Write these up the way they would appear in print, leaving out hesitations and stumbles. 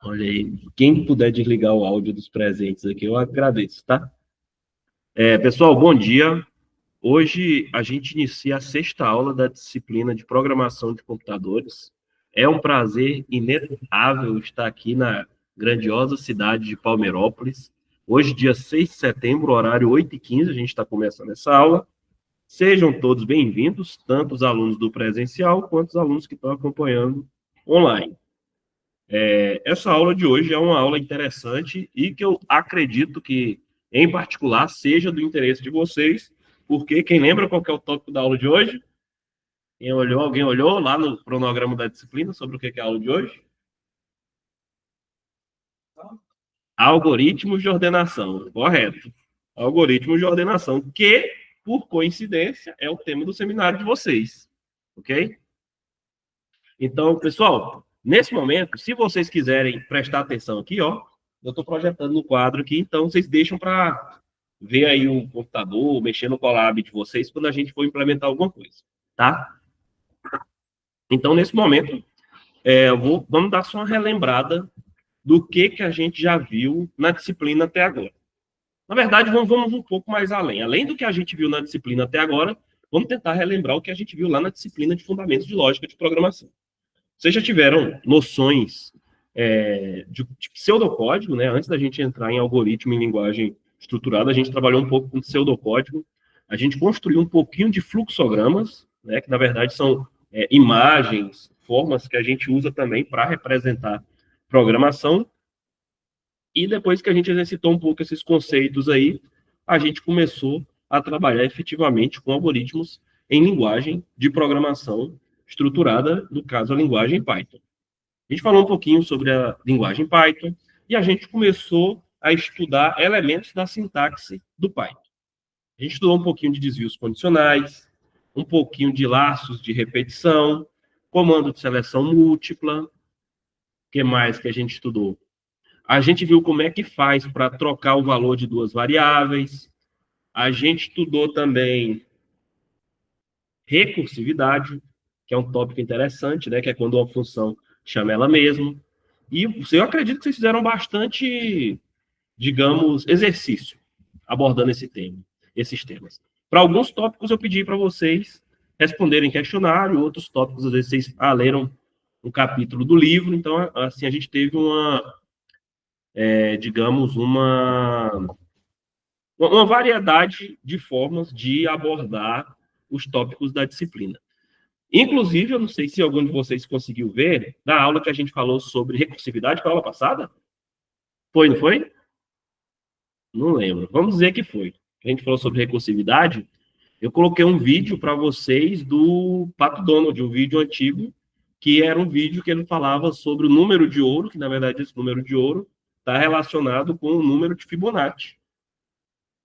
Olha aí, quem puder desligar o áudio dos presentes aqui, eu agradeço, tá? Pessoal, bom dia. Hoje a gente inicia a sexta aula da disciplina de programação de computadores. É um prazer inenarrável estar aqui na grandiosa cidade de Palmeirópolis. Hoje, dia 6 de setembro, horário 8h15, a gente está começando essa aula. Sejam todos bem-vindos, tanto os alunos do presencial quanto os alunos que estão acompanhando online. Essa aula de hoje é uma aula interessante e que eu acredito que, em particular, seja do interesse de vocês, porque quem lembra qual que é o tópico da aula de hoje? Quem olhou, alguém olhou lá no cronograma da disciplina sobre o que é a aula de hoje? Algoritmos de ordenação, correto. Algoritmos de ordenação, que, por coincidência, é o tema do seminário de vocês, ok? Então, pessoal, nesse momento, se vocês quiserem prestar atenção aqui, ó, eu estou projetando no quadro aqui, então vocês deixam para ver aí o computador, mexer no Colab de vocês quando a gente for implementar alguma coisa, tá? Então, nesse momento, vamos dar só uma relembrada do que a gente já viu na disciplina até agora. Na verdade, vamos um pouco mais além. Além do que a gente viu na disciplina até agora, vamos tentar relembrar o que a gente viu lá na disciplina de Fundamentos de Lógica de Programação. Vocês já tiveram noções de pseudocódigo, né? Antes da gente entrar em algoritmo em linguagem estruturada, a gente trabalhou um pouco com pseudocódigo. A gente construiu um pouquinho de fluxogramas, né? Que na verdade são imagens, formas que a gente usa também para representar programação. E depois que a gente exercitou um pouco esses conceitos aí, a gente começou a trabalhar efetivamente com algoritmos em linguagem de programação estruturada, no caso, a linguagem Python. A gente falou um pouquinho sobre a linguagem Python e a gente começou a estudar elementos da sintaxe do Python. A gente estudou um pouquinho de desvios condicionais, um pouquinho de laços de repetição, comando de seleção múltipla. O que mais que a gente estudou? A gente viu como é que faz para trocar o valor de duas variáveis. A gente estudou também recursividade, que é um tópico interessante, né? Que é quando uma função chama ela mesma. E eu acredito que vocês fizeram bastante, digamos, exercício abordando esses temas. Para alguns tópicos eu pedi para vocês responderem questionário, outros tópicos às vezes vocês leram um capítulo do livro, então assim a gente teve digamos, uma variedade de formas de abordar os tópicos da disciplina. Inclusive, eu não sei se algum de vocês conseguiu ver, na aula que a gente falou sobre recursividade, foi a aula passada? Foi, não foi? Não lembro. Vamos dizer que foi. A gente falou sobre recursividade. Eu coloquei um vídeo para vocês do Pato Donald, um vídeo antigo, que era um vídeo que ele falava sobre o número de ouro, que na verdade esse número de ouro está relacionado com o número de Fibonacci,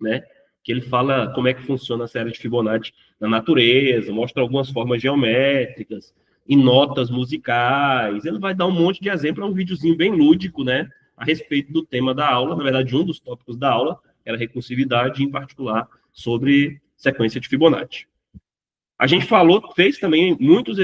né? Que ele fala como é que funciona a série de Fibonacci na natureza, mostra algumas formas geométricas, em notas musicais. Ele vai dar um monte de exemplo, é um videozinho bem lúdico, né? A respeito do tema da aula, na verdade, um dos tópicos da aula era recursividade, em particular sobre sequência de Fibonacci. A gente fez também muitos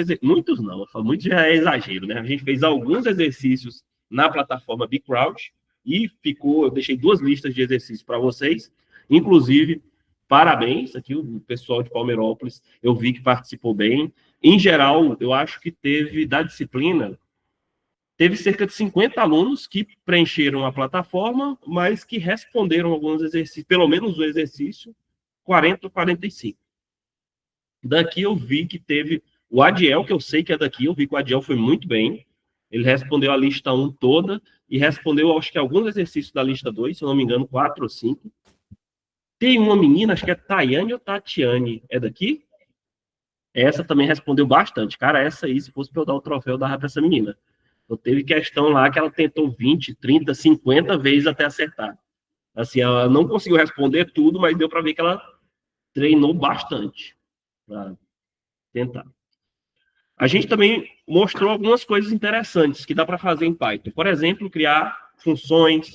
não, muitos já é exagero, né? A gente fez alguns exercícios na plataforma BigCrowd e eu deixei 2 listas de exercícios para vocês, inclusive, parabéns, aqui o pessoal de Palmeirópolis, eu vi que participou bem. Em geral, eu acho que da disciplina, teve cerca de 50 alunos que preencheram a plataforma, mas que responderam alguns exercícios, pelo menos o exercício, 40 ou 45. Daqui eu vi que teve o Adiel, que eu sei que é daqui, eu vi que o Adiel foi muito bem. Ele respondeu a lista 1 toda e respondeu, acho que alguns exercícios da lista 2, se eu não me engano, 4 ou 5. Tem uma menina, acho que é Tayane ou Tatiane, é daqui? Essa também respondeu bastante. Cara, essa aí, se fosse para eu dar o troféu, eu dava para essa menina. Eu teve questão lá que ela tentou 20, 30, 50 vezes até acertar. Assim, ela não conseguiu responder tudo, mas deu para ver que ela treinou bastante para tentar. A gente também mostrou algumas coisas interessantes que dá para fazer em Python. Por exemplo, criar funções,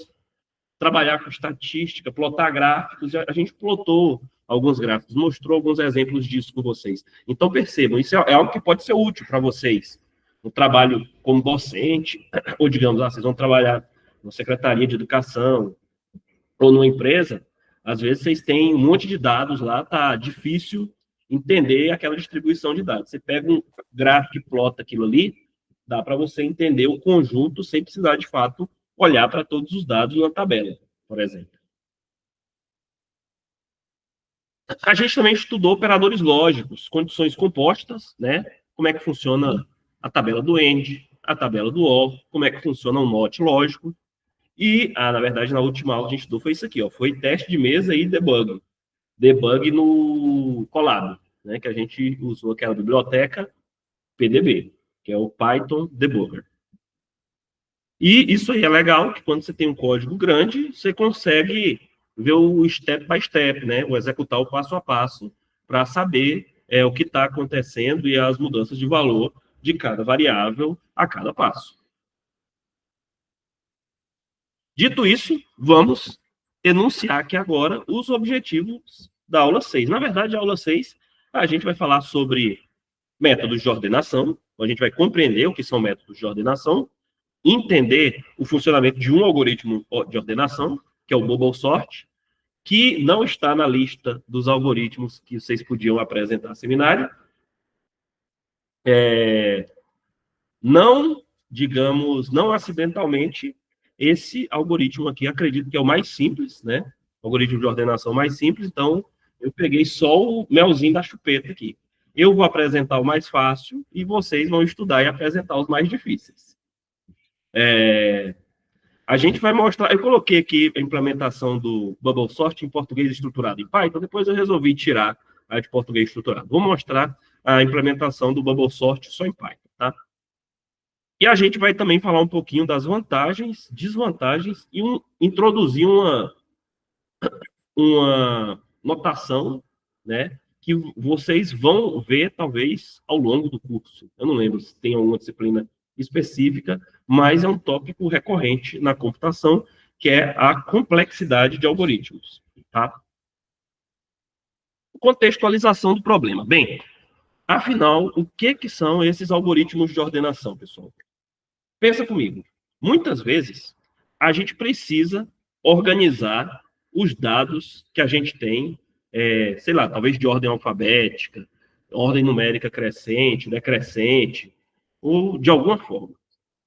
trabalhar com estatística, plotar gráficos. A gente plotou alguns gráficos, mostrou alguns exemplos disso com vocês. Então, percebam, isso é algo que pode ser útil para vocês um trabalho como docente, ou digamos, vocês vão trabalhar na Secretaria de Educação ou numa empresa, às vezes vocês têm um monte de dados lá, tá difícil entender aquela distribuição de dados. Você pega um gráfico e plota aquilo ali, dá para você entender o conjunto sem precisar, de fato, olhar para todos os dados na tabela, por exemplo. A gente também estudou operadores lógicos, condições compostas, né? Como é que funciona a tabela do AND, a tabela do OR, como é que funciona o NOT lógico. E, na verdade, na última aula que a gente estudou foi isso aqui, ó, foi teste de mesa e debug. Debug no Colab, né? Que a gente usou aquela biblioteca PDB, que é o Python Debugger. E isso aí é legal, que quando você tem um código grande, você consegue ver o step by step, né? O executar o passo a passo, para saber o que está acontecendo e as mudanças de valor de cada variável a cada passo. Dito isso, vamos enunciar aqui agora os objetivos da aula 6. Na verdade, a aula 6, a gente vai falar sobre métodos de ordenação, a gente vai compreender o que são métodos de ordenação, entender o funcionamento de um algoritmo de ordenação, que é o Bubble Sort, que não está na lista dos algoritmos que vocês podiam apresentar no seminário. Não, digamos, não acidentalmente, esse algoritmo aqui, acredito que é o mais simples, né? O algoritmo de ordenação mais simples, então eu peguei só o melzinho da chupeta aqui. Eu vou apresentar o mais fácil e vocês vão estudar e apresentar os mais difíceis. A gente vai mostrar, eu coloquei aqui a implementação do Bubble Sort em português estruturado em Python, depois eu resolvi tirar a de português estruturado. Vou mostrar a implementação do Bubble Sort só em Python, tá? E a gente vai também falar um pouquinho das vantagens, desvantagens e introduzir uma notação, né, que vocês vão ver, talvez, ao longo do curso. Eu não lembro se tem alguma disciplina específica, mas é um tópico recorrente na computação, que é a complexidade de algoritmos. Tá? Contextualização do problema. Bem, afinal, o que são esses algoritmos de ordenação, pessoal? Pensa comigo. Muitas vezes, a gente precisa organizar os dados que a gente tem, sei lá, talvez de ordem alfabética, ordem numérica crescente, decrescente, ou de alguma forma.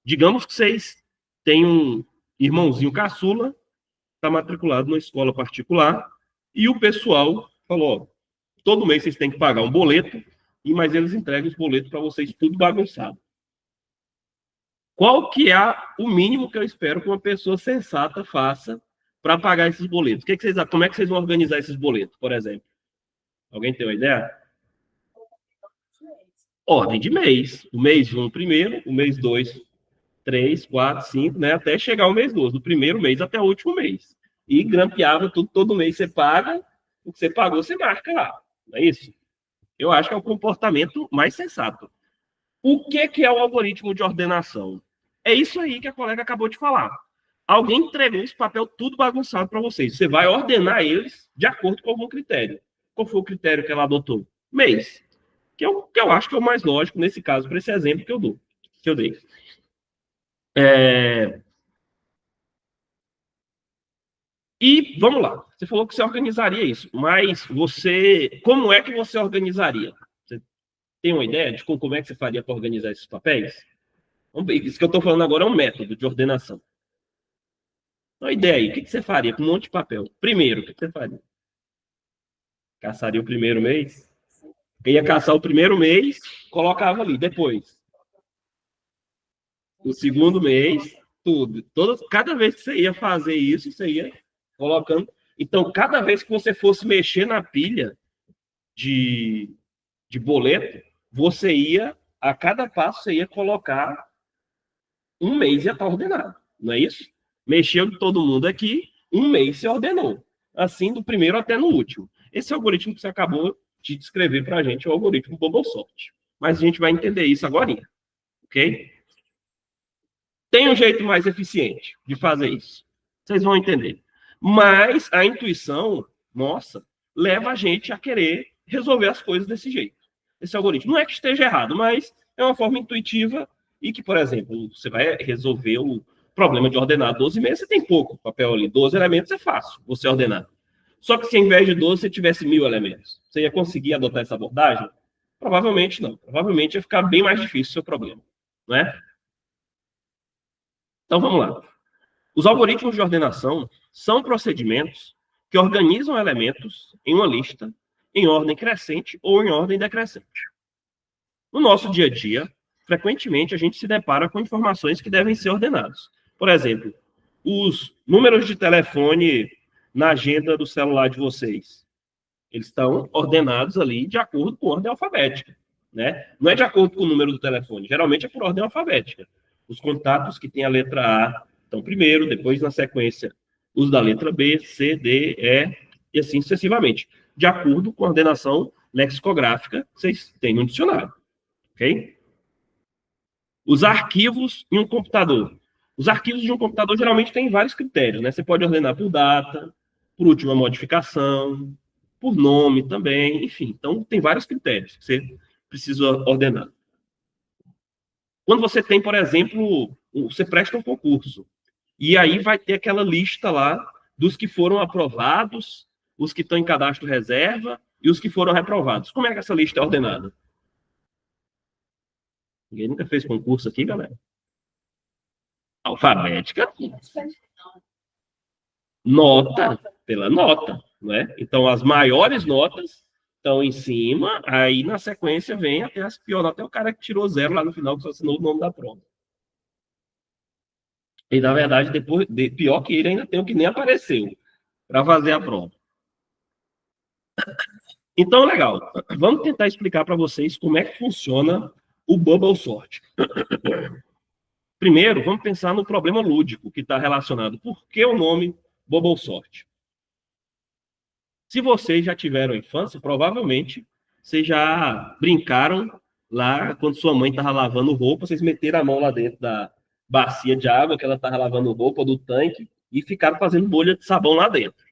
Digamos que vocês têm um irmãozinho caçula, está matriculado numa escola particular, e o pessoal falou, ó, todo mês vocês têm que pagar um boleto, mas eles entregam os boletos para vocês tudo bagunçado. Qual que é o mínimo que eu espero que uma pessoa sensata faça para pagar esses boletos? Como é que vocês vão organizar esses boletos, por exemplo? Alguém tem uma ideia? Ordem de mês. O mês 1 primeiro, o mês 2, 3, 4, 5, né? Até chegar o mês 12, do primeiro mês até o último mês. E grampeava tudo, todo mês você paga, o que você pagou você marca lá. Não é isso? Eu acho que é o comportamento mais sensato. O que é o algoritmo de ordenação? É isso aí que a colega acabou de falar. Alguém entregou esse papel tudo bagunçado para vocês. Você vai ordenar eles de acordo com algum critério. Qual foi o critério que ela adotou? Mês. Que eu acho que é o mais lógico nesse caso, para esse exemplo que eu dei. E vamos lá. Você falou que você organizaria isso, mas como é que você organizaria? Você tem uma ideia de como é que você faria para organizar esses papéis? Isso que eu estou falando agora é um método de ordenação. Uma ideia aí, o que você faria com um monte de papel? Primeiro, o que você faria? Caçaria o primeiro mês? Eu ia caçar o primeiro mês, colocava ali. Depois, o segundo mês, tudo. Cada vez que você ia fazer isso, você ia colocando. Então, cada vez que você fosse mexer na pilha de boleto, você ia, a cada passo, você ia colocar um mês ia estar ordenado. Não é isso? Mexeu de todo mundo aqui, um mês se ordenou. Assim, do primeiro até no último. Esse algoritmo que você acabou de descrever para a gente é o algoritmo Bubble Sort. Mas a gente vai entender isso agora. Ok? Tem um jeito mais eficiente de fazer isso. Vocês vão entender. Mas a intuição nossa leva a gente a querer resolver as coisas desse jeito. Esse algoritmo não é que esteja errado, mas é uma forma intuitiva e que, por exemplo, você vai resolver o problema de ordenar 12 meses, você tem pouco papel ali. 12 elementos é fácil você ordenar. Só que se ao invés de 12 você tivesse 1.000 elementos, você ia conseguir adotar essa abordagem? Provavelmente não. Provavelmente ia ficar bem mais difícil o seu problema, não é? Então vamos lá. Os algoritmos de ordenação são procedimentos que organizam elementos em uma lista em ordem crescente ou em ordem decrescente. No nosso dia a dia, frequentemente a gente se depara com informações que devem ser ordenadas. Por exemplo, os números de telefone na agenda do celular de vocês. Eles estão ordenados ali de acordo com ordem alfabética, né? Não é de acordo com o número do telefone, geralmente é por ordem alfabética. Os contatos que tem a letra A estão primeiro, depois na sequência os da letra B, C, D, E e assim sucessivamente, de acordo com a ordenação lexicográfica que vocês têm no dicionário, ok? Os arquivos em um computador. Os arquivos de um computador geralmente têm vários critérios, né? Você pode ordenar por data, por última modificação, por nome também, enfim. Então, tem vários critérios que você precisa ordenar. Quando você tem, por exemplo, você presta um concurso, e aí vai ter aquela lista lá dos que foram aprovados, os que estão em cadastro reserva e os que foram reprovados. Como é que essa lista é ordenada? Ninguém nunca fez concurso aqui, galera? Alfabética. Nota, pela nota, né? Então, as maiores notas estão em cima, aí na sequência vem até as piores, até o cara que tirou 0 lá no final, que só assinou o nome da prova. E, na verdade, depois, pior que ele, ainda tem o que nem apareceu para fazer a prova. Então, legal. Vamos tentar explicar para vocês como é que funciona o Bubble Sort. Primeiro, vamos pensar no problema lúdico que está relacionado. Por que o nome Bubble Sort? Se vocês já tiveram infância, provavelmente vocês já brincaram lá quando sua mãe estava lavando roupa, vocês meteram a mão lá dentro da bacia de água que ela estava lavando roupa, do tanque, e ficaram fazendo bolha de sabão lá dentro.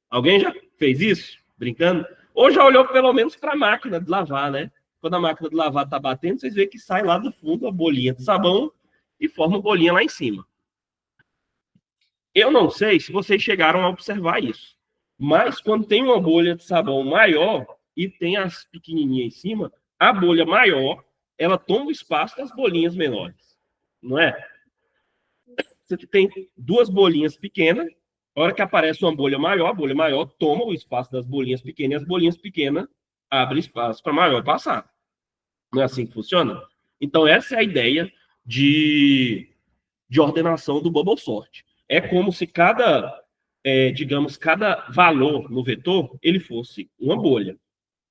Alguém já fez isso? Brincando? Ou já olhou pelo menos para a máquina de lavar, né? Quando a máquina de lavar está batendo, vocês veem que sai lá do fundo a bolinha de sabão e forma uma bolinha lá em cima. Eu não sei se vocês chegaram a observar isso, mas quando tem uma bolha de sabão maior e tem as pequenininhas em cima, a bolha maior, ela toma o espaço das bolinhas menores, não é? Você tem duas bolinhas pequenas, a hora que aparece uma bolha maior, a bolha maior toma o espaço das bolinhas pequenas e as bolinhas pequenas abrem espaço para a maior passar. Não é assim que funciona? Então, essa é a ideia de ordenação do Bubble Sort. É como se cada, digamos, cada valor no vetor, ele fosse uma bolha.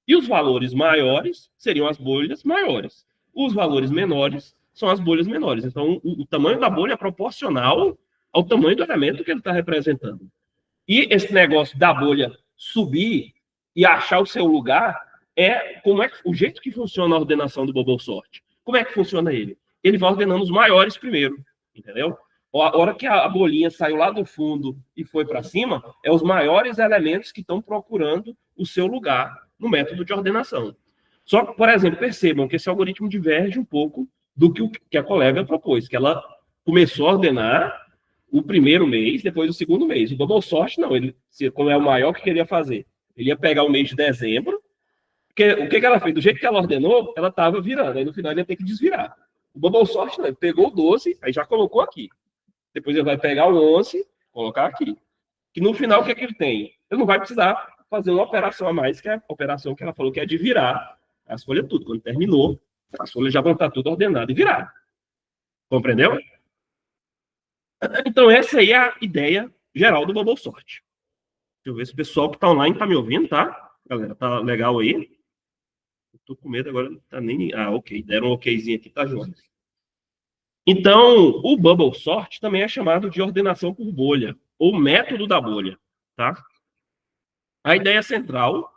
E os valores maiores seriam as bolhas maiores. Os valores menores são as bolhas menores. Então, o tamanho da bolha é proporcional ao tamanho do elemento que ele está representando. E esse negócio da bolha subir e achar o seu lugar como é o jeito que funciona a ordenação do Bubble Sort. Como é que funciona ele? Ele vai ordenando os maiores primeiro, entendeu? A hora que a bolinha saiu lá do fundo e foi para cima, é os maiores elementos que estão procurando o seu lugar no método de ordenação. Só que, por exemplo, percebam que esse algoritmo diverge um pouco do que a colega propôs, que ela começou a ordenar o primeiro mês, depois o segundo mês. O Bubble Sort, não. Ele, como é o maior, o que ele ia fazer? Ele ia pegar o mês de dezembro, porque o que ela fez? Do jeito que ela ordenou, ela estava virando. Aí no final ele ia ter que desvirar. O Bubble Sort, não. Ele pegou o 12, aí já colocou aqui. Depois ele vai pegar o 11, colocar aqui. Que no final, o que é que ele tem? Ele não vai precisar fazer uma operação a mais, que é a operação que ela falou que é de virar as folhas tudo. Quando terminou, as folhas já vão estar tudo ordenadas e viradas. Compreendeu? Então, essa aí é a ideia geral do Bubble Sort. Deixa eu ver se o pessoal que está online está me ouvindo, tá? Galera, tá legal aí? Estou com medo agora, não tá nem... Ah, ok. Deram um okzinho aqui, tá joia. Então, o Bubble Sort também é chamado de ordenação por bolha, ou método da bolha, tá? A ideia central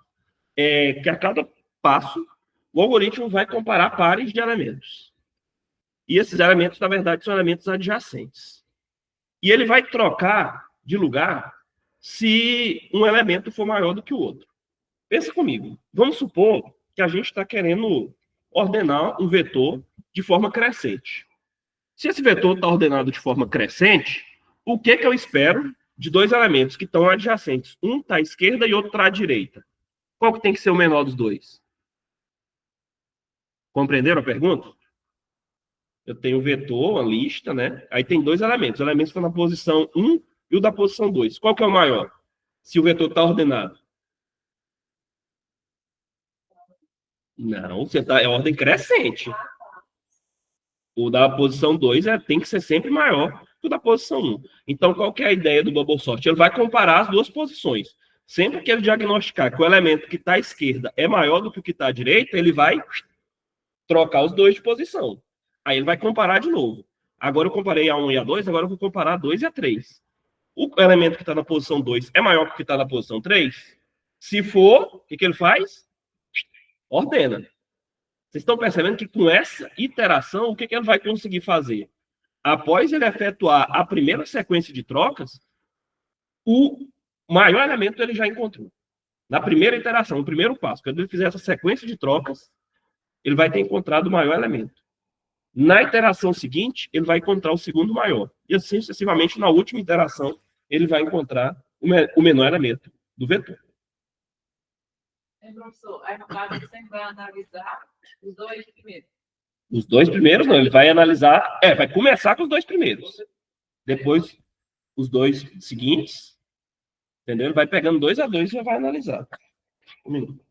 é que a cada passo, o algoritmo vai comparar pares de elementos. E esses elementos, na verdade, são elementos adjacentes. E ele vai trocar de lugar se um elemento for maior do que o outro. Pensa comigo. Vamos supor que a gente está querendo ordenar um vetor de forma crescente. Se esse vetor está ordenado de forma crescente, o que eu espero de dois elementos que estão adjacentes? Um está à esquerda e outro está à direita. Qual que tem que ser o menor dos dois? Compreenderam a pergunta? Eu tenho o vetor, uma lista, né? Aí tem dois elementos. Os elementos estão na posição 1 e o da posição 2. Qual que é o maior? Se o vetor está ordenado. Não, é ordem crescente. O da posição 2 tem que ser sempre maior que o da posição 1. Então, qual que é a ideia do bubble sort? Ele vai comparar as duas posições. Sempre que ele diagnosticar que o elemento que está à esquerda é maior do que o que está à direita, ele vai trocar os dois de posição. Aí ele vai comparar de novo. Agora eu comparei a 1 e a 2, agora eu vou comparar a 2 e a 3. O elemento que está na posição 2 é maior que o que está na posição 3? Se for, o que ele faz? Ordena. Vocês estão percebendo que com essa iteração, o que ele vai conseguir fazer? Após ele efetuar a primeira sequência de trocas, o maior elemento ele já encontrou. Na primeira iteração, no primeiro passo, quando ele fizer essa sequência de trocas, ele vai ter encontrado o maior elemento. Na iteração seguinte, ele vai encontrar o segundo maior. E assim, sucessivamente, na última iteração, ele vai encontrar o menor elemento do vetor. Professor, aí no caso você vai analisar os dois primeiros. Os dois primeiros, não, ele vai analisar. Vai começar com os dois primeiros. Depois, os dois seguintes. Entendeu? Ele vai pegando 2 a 2 e já vai analisar. Um minuto.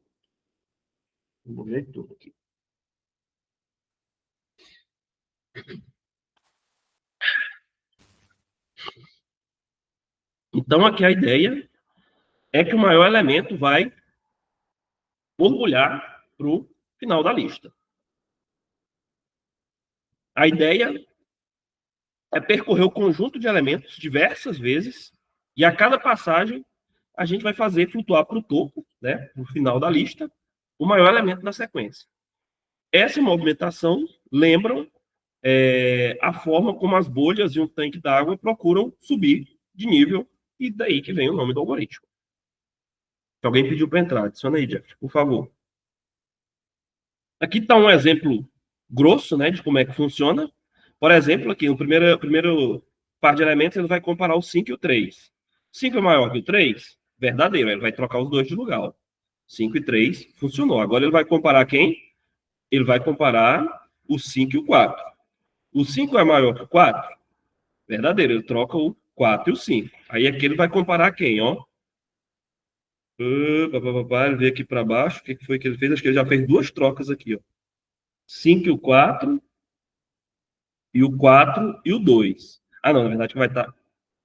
Vou ver tudo aqui. Então, aqui a ideia é que o maior elemento vai borbulhar para o final da lista. A ideia é percorrer o conjunto de elementos diversas vezes e a cada passagem a gente vai fazer flutuar para o topo, né, no final da lista, o maior elemento da sequência. Essa movimentação lembram a forma como as bolhas de um tanque d'água procuram subir de nível, e daí que vem o nome do algoritmo. Se alguém pediu para entrar, adiciona aí, Jeff, por favor. Aqui está um exemplo grosso, né, de como é que funciona. Por exemplo, aqui, no primeiro par de elementos, ele vai comparar o 5 e o 3. 5 é maior que o 3? Verdadeiro, ele vai trocar os dois de lugar. Ó. 5 e 3 funcionou. Agora ele vai comparar quem? Ele vai comparar o 5 e o 4. O 5 é maior que o 4? Verdadeiro, ele troca o 4 e o 5. Aí aqui ele vai comparar quem, ó? Ele veio aqui para baixo. O que foi que ele fez? Acho que ele já fez duas trocas aqui, ó. 5 e o 4, e o 4 e o 2. Ah, não, na verdade vai estar...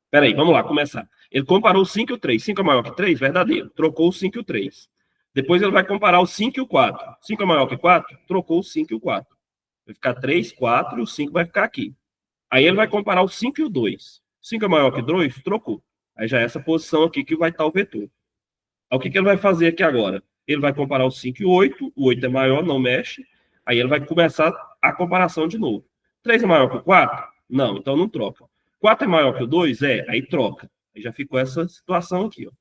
Peraí, vamos lá, começar. Ele comparou o 5 e o 3. 5 é maior que 3? Verdadeiro. Trocou o 5 e o 3. Depois ele vai comparar o 5 e o 4. 5 é maior que 4? Trocou o 5 e o 4. Vai ficar 3, 4 e o 5 vai ficar aqui. Aí ele vai comparar o 5 e o 2. 5 é maior que 2? Trocou. Aí já é essa posição aqui que vai estar o vetor. Aí o que ele vai fazer aqui agora? Ele vai comparar o 5 e o 8. O 8 é maior, não mexe. Aí ele vai começar a comparação de novo. 3 é maior que o 4? Não, então não troca. 4 é maior que o 2? Aí troca. Aí já ficou essa situação aqui. Ó.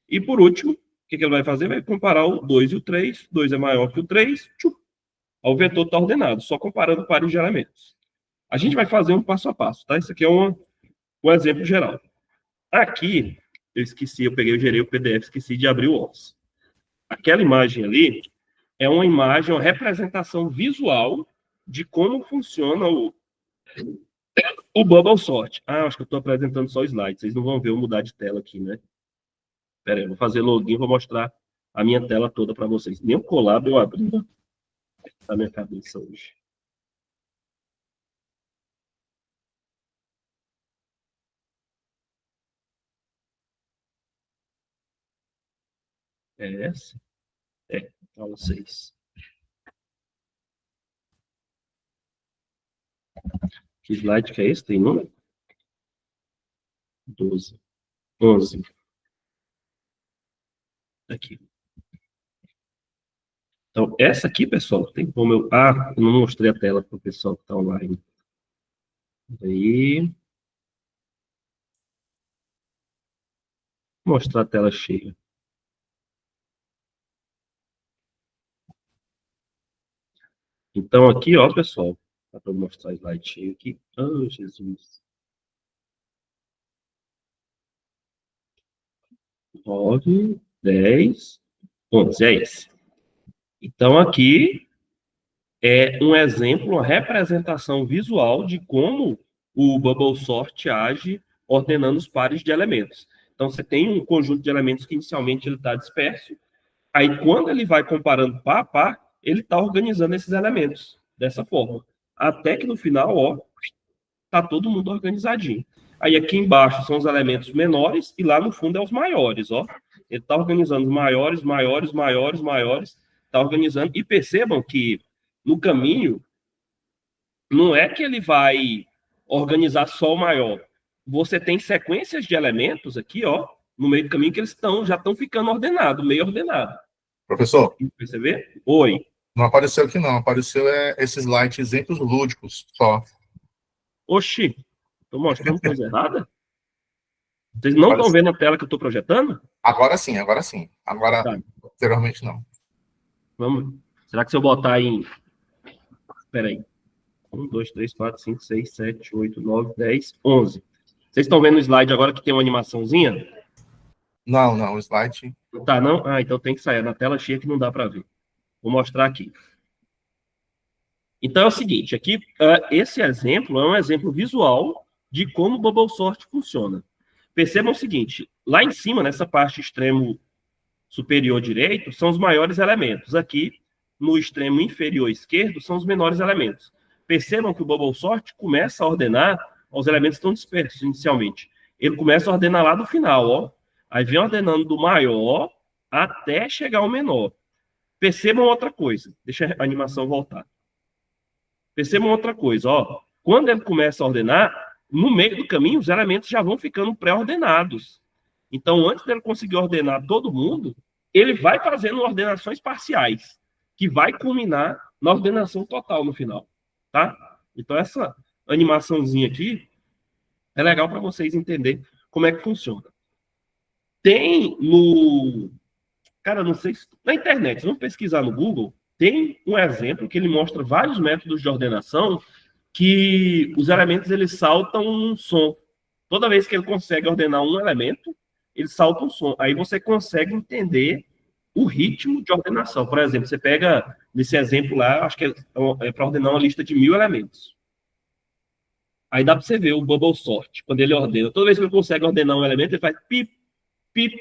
E por último, o que ele vai fazer? Vai comparar o 2 e o 3. 2 é maior que o 3. O vetor está ordenado, só comparando pares de elementos. A gente vai fazer um passo a passo, tá? Isso aqui é um exemplo geral. Aqui, eu gerei o PDF, esqueci de abrir o Office. Aquela imagem ali é uma imagem, uma representação visual de como funciona o Bubble Sort. Acho que eu estou apresentando só slide. Vocês não vão ver eu mudar de tela aqui, né? Pera aí, eu vou fazer login, vou mostrar a minha tela toda para vocês. Nem o Colab eu abri na minha cabeça hoje. É essa? Aula 6. Que slide que é esse? Tem número? 12. 11. Aqui. Então, essa aqui, pessoal, tem como eu... eu não mostrei a tela para o pessoal que está online. Aí... Vou mostrar a tela cheia. Então, aqui, ó, pessoal, Dá para mostrar o slide cheio aqui. Oh, Jesus. 9, 10, 11. É esse. Então, aqui é um exemplo, uma representação visual de como o Bubble Sort age ordenando os pares de elementos. Então, você tem um conjunto de elementos que inicialmente ele está disperso, aí quando ele vai comparando par a par, ele está organizando esses elementos dessa forma. Até que no final, ó, está todo mundo organizadinho. Aí aqui embaixo são os elementos menores e lá no fundo é os maiores, ó. Ele está organizando os maiores, maiores, maiores, maiores, está organizando. E percebam que no caminho não é que ele vai organizar só o maior. Você tem sequências de elementos aqui, ó, no meio do caminho que eles já estão ficando ordenados, meio ordenado. Professor, Perceber? Oi. não apareceu aqui não, apareceu esses slide exemplos lúdicos só. Oxi, estou mostrando coisa errada? Vocês não estão vendo a tela que eu estou projetando? Agora sim, agora sim. Agora, Tá. anteriormente não. Vamos. Será que se eu botar em. Espera aí. 1, 2, 3, 4, 5, 6, 7, 8, 9, 10, 11. Vocês estão vendo o slide agora que tem uma animaçãozinha? Não, o slide. Não tá, não? Ah, então tem que sair. Na tela cheia que não dá para ver. Vou mostrar aqui. Então é o seguinte: aqui, esse exemplo é um exemplo visual de como o Bubble Sort funciona. Percebam o seguinte: lá em cima, nessa parte extremo superior direito, são os maiores elementos. Aqui, no extremo inferior esquerdo, são os menores elementos. Percebam que o Bubble Sort começa a ordenar os elementos que estão dispersos inicialmente. Ele começa a ordenar lá do final, ó. Aí vem ordenando do maior até chegar ao menor. Percebam outra coisa. Deixa a animação voltar. Percebam outra coisa, ó. Quando ele começa a ordenar, no meio do caminho, os elementos já vão ficando pré-ordenados. Então, antes dele conseguir ordenar todo mundo, ele vai fazendo ordenações parciais, que vai culminar na ordenação total no final, tá? Então, essa animaçãozinha aqui é legal para vocês entenderem como é que funciona. Tem no... Cara, não sei se... Na internet, vamos pesquisar no Google, tem um exemplo que ele mostra vários métodos de ordenação que os elementos eles saltam um som. Toda vez que ele consegue ordenar um elemento, ele salta um som. Aí você consegue entender o ritmo de ordenação. Por exemplo, você pega nesse exemplo lá, acho que é para ordenar uma lista de 1000 elementos. Aí dá para você ver o bubble sort, quando ele ordena. Toda vez que ele consegue ordenar um elemento, ele faz pip, pip,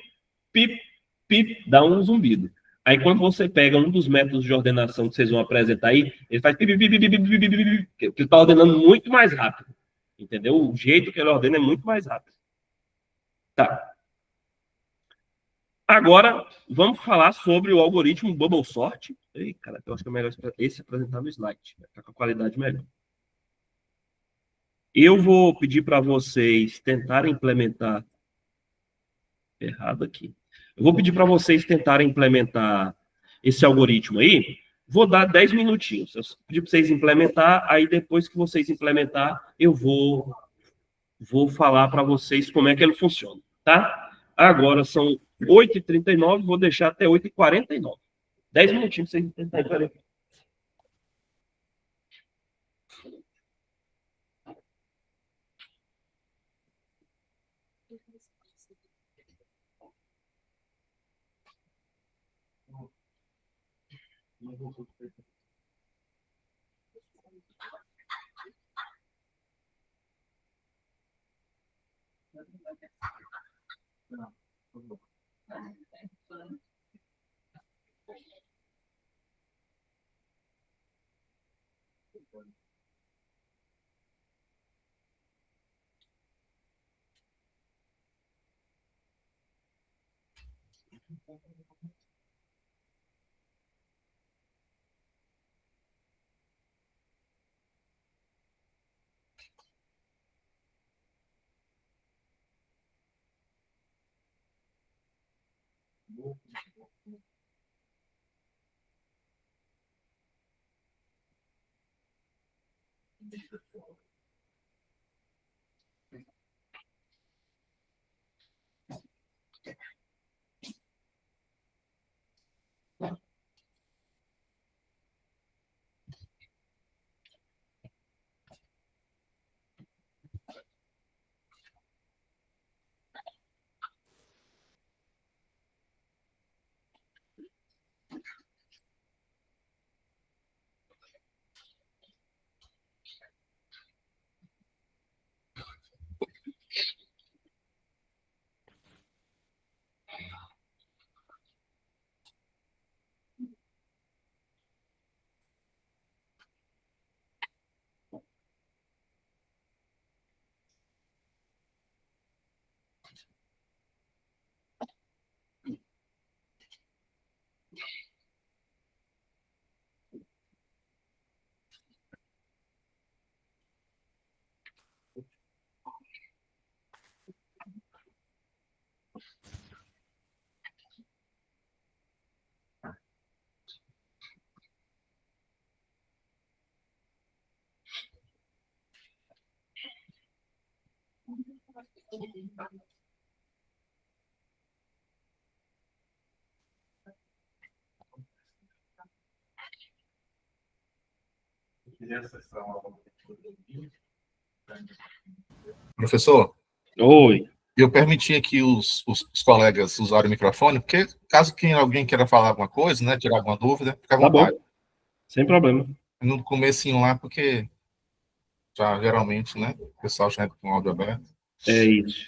pip, pip, dá um zumbido. Aí quando você pega um dos métodos de ordenação que vocês vão apresentar aí, ele faz pip, pip, pip, pip, pip, pip, pip, que ele está ordenando muito mais rápido. Entendeu? O jeito que ele ordena é muito mais rápido. Tá. Agora, vamos falar sobre o algoritmo Bubble Sort. Ei, cara, eu acho que é melhor esse apresentar no slide. Vai ficar com a qualidade melhor. Eu vou pedir para vocês tentarem implementar... Errado aqui. Eu vou pedir para vocês tentarem implementar esse algoritmo aí. Vou dar 10 minutinhos. Eu pedir para vocês implementar, aí depois que vocês implementar, eu vou falar para vocês como é que ele funciona, tá? Agora são 8h39, vou deixar até 8h49. 10 minutinhos para vocês tentarem implementar. Professor, Oi. eu permiti aqui os colegas usarem o microfone, porque caso alguém queira falar alguma coisa, né, tirar alguma dúvida, fica à Tá vontade. bom. Sem problema. No comecinho lá, porque já geralmente, né, o pessoal já entra com o áudio aberto. É isso.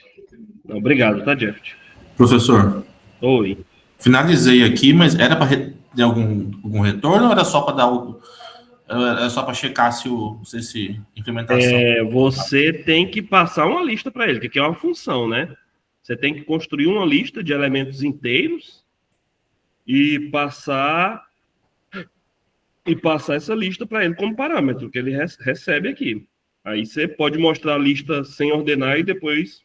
Obrigado, tá, Jeff? Professor, Oi. finalizei aqui, mas era para ter algum retorno ou era só para era só para checar se implementação? Você tem que passar uma lista para ele, que aqui é uma função, né? Você tem que construir uma lista de elementos inteiros e passar essa lista para ele como parâmetro que ele recebe aqui. Aí você pode mostrar a lista sem ordenar e depois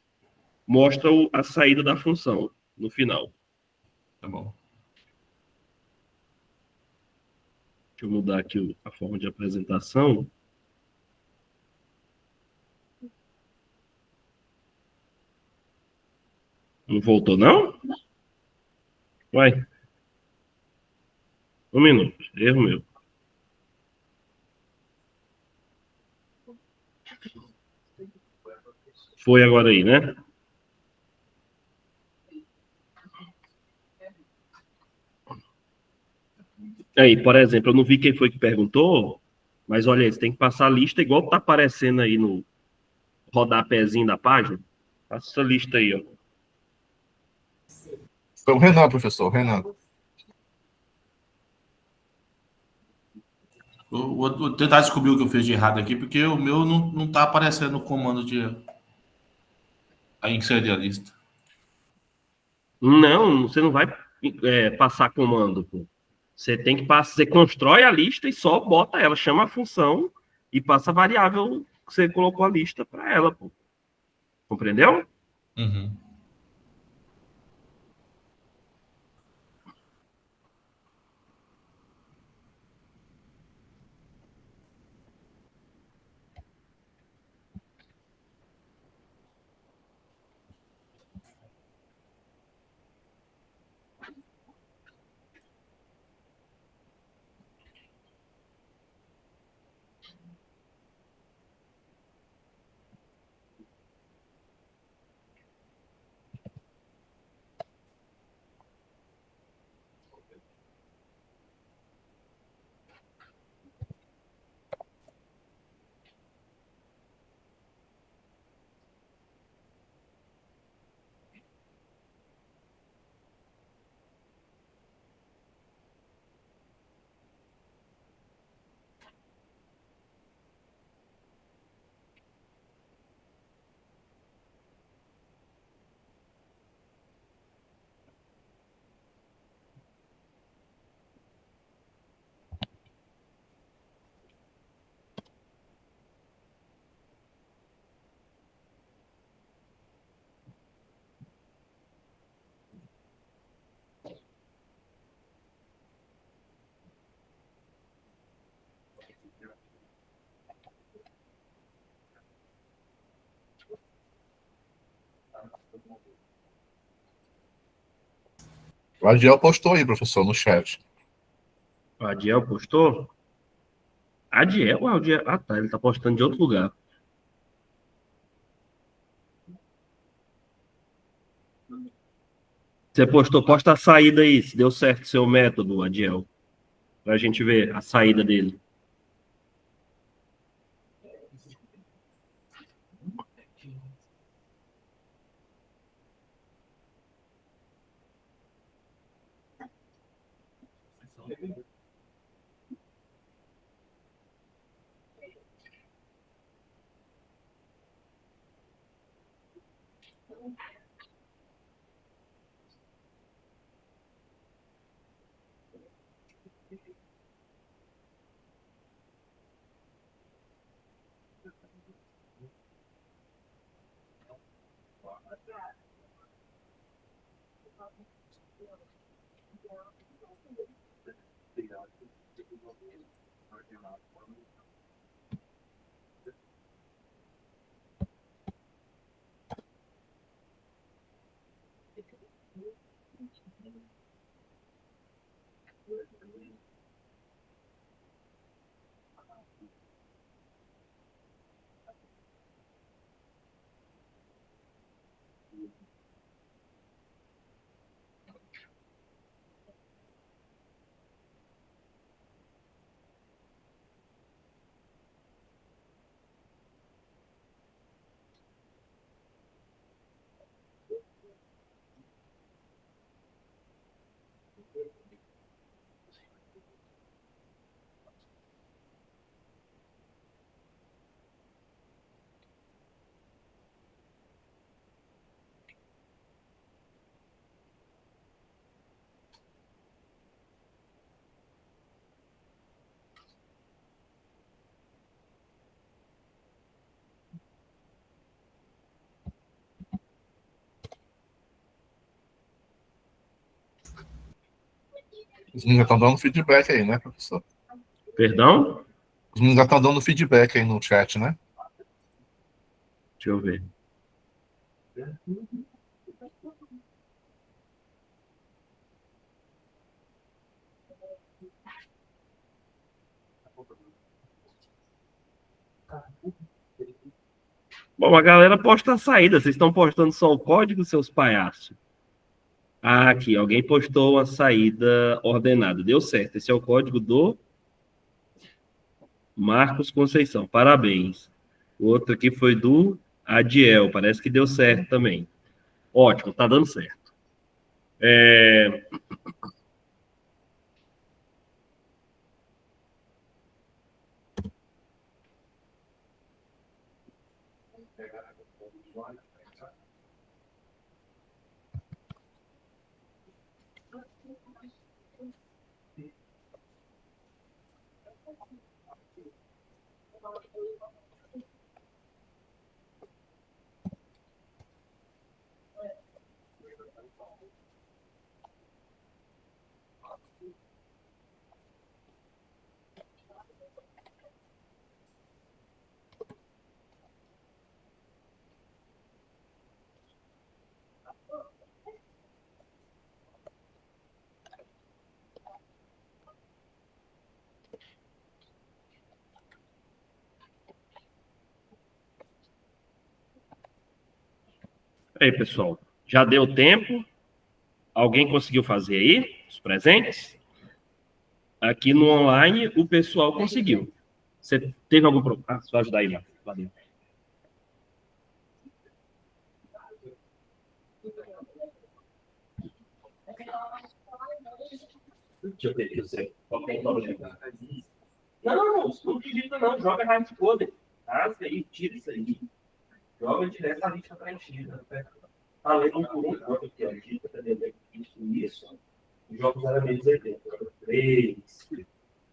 mostra a saída da função no final. Tá bom. Deixa eu mudar aqui a forma de apresentação. Não voltou, não? Vai. Um minuto. Erro meu. Foi agora aí, né? Aí, por exemplo, eu não vi quem foi que perguntou, mas olha aí, você tem que passar a lista igual tá aparecendo aí no rodapézinho da página. Passa essa lista aí, ó. Foi o Renan, professor, o Renan. Vou tentar descobrir o que eu fiz de errado aqui, porque o meu não tá aparecendo o comando de a inserir a lista. Não, você não vai passar comando, pô. Você tem que passar, você constrói a lista e só bota ela, chama a função e passa a variável que você colocou a lista para ela, pô. Compreendeu? Uhum. O Adiel postou aí, professor, no chat. O Adiel postou? Adiel? Ah, ah, tá, ele tá postando de outro lugar. Você postou, posta a saída aí, se deu certo seu método, Adiel. Pra gente ver a saída dele. Os meninos já estão dando feedback aí, né, professor? Perdão? Os meninos já estão dando feedback aí no chat, né? Deixa eu ver. Bom, a galera posta a saída. Vocês estão postando só o código, seus palhaços? Ah, aqui, alguém postou uma saída ordenada. Deu certo. Esse é o código do Marcos Conceição. Parabéns. O outro aqui foi do Adiel. Parece que deu certo também. Ótimo, tá dando certo. Aí, pessoal, já deu tempo? Alguém conseguiu fazer aí os presentes? Aqui no online, o pessoal conseguiu. Você teve algum problema? Ah, só ajudar aí, Marcos. Valeu. Deixa eu ver, eu sei. Qual é o problema? Não, não digita não. Joga hard code. Rasga aí, tira isso aí. Joga direto a lista preenchida. Tá lendo um por um, joga aqui, ó. Digita, isso. Joga os elementos aí dentro. Joga 3,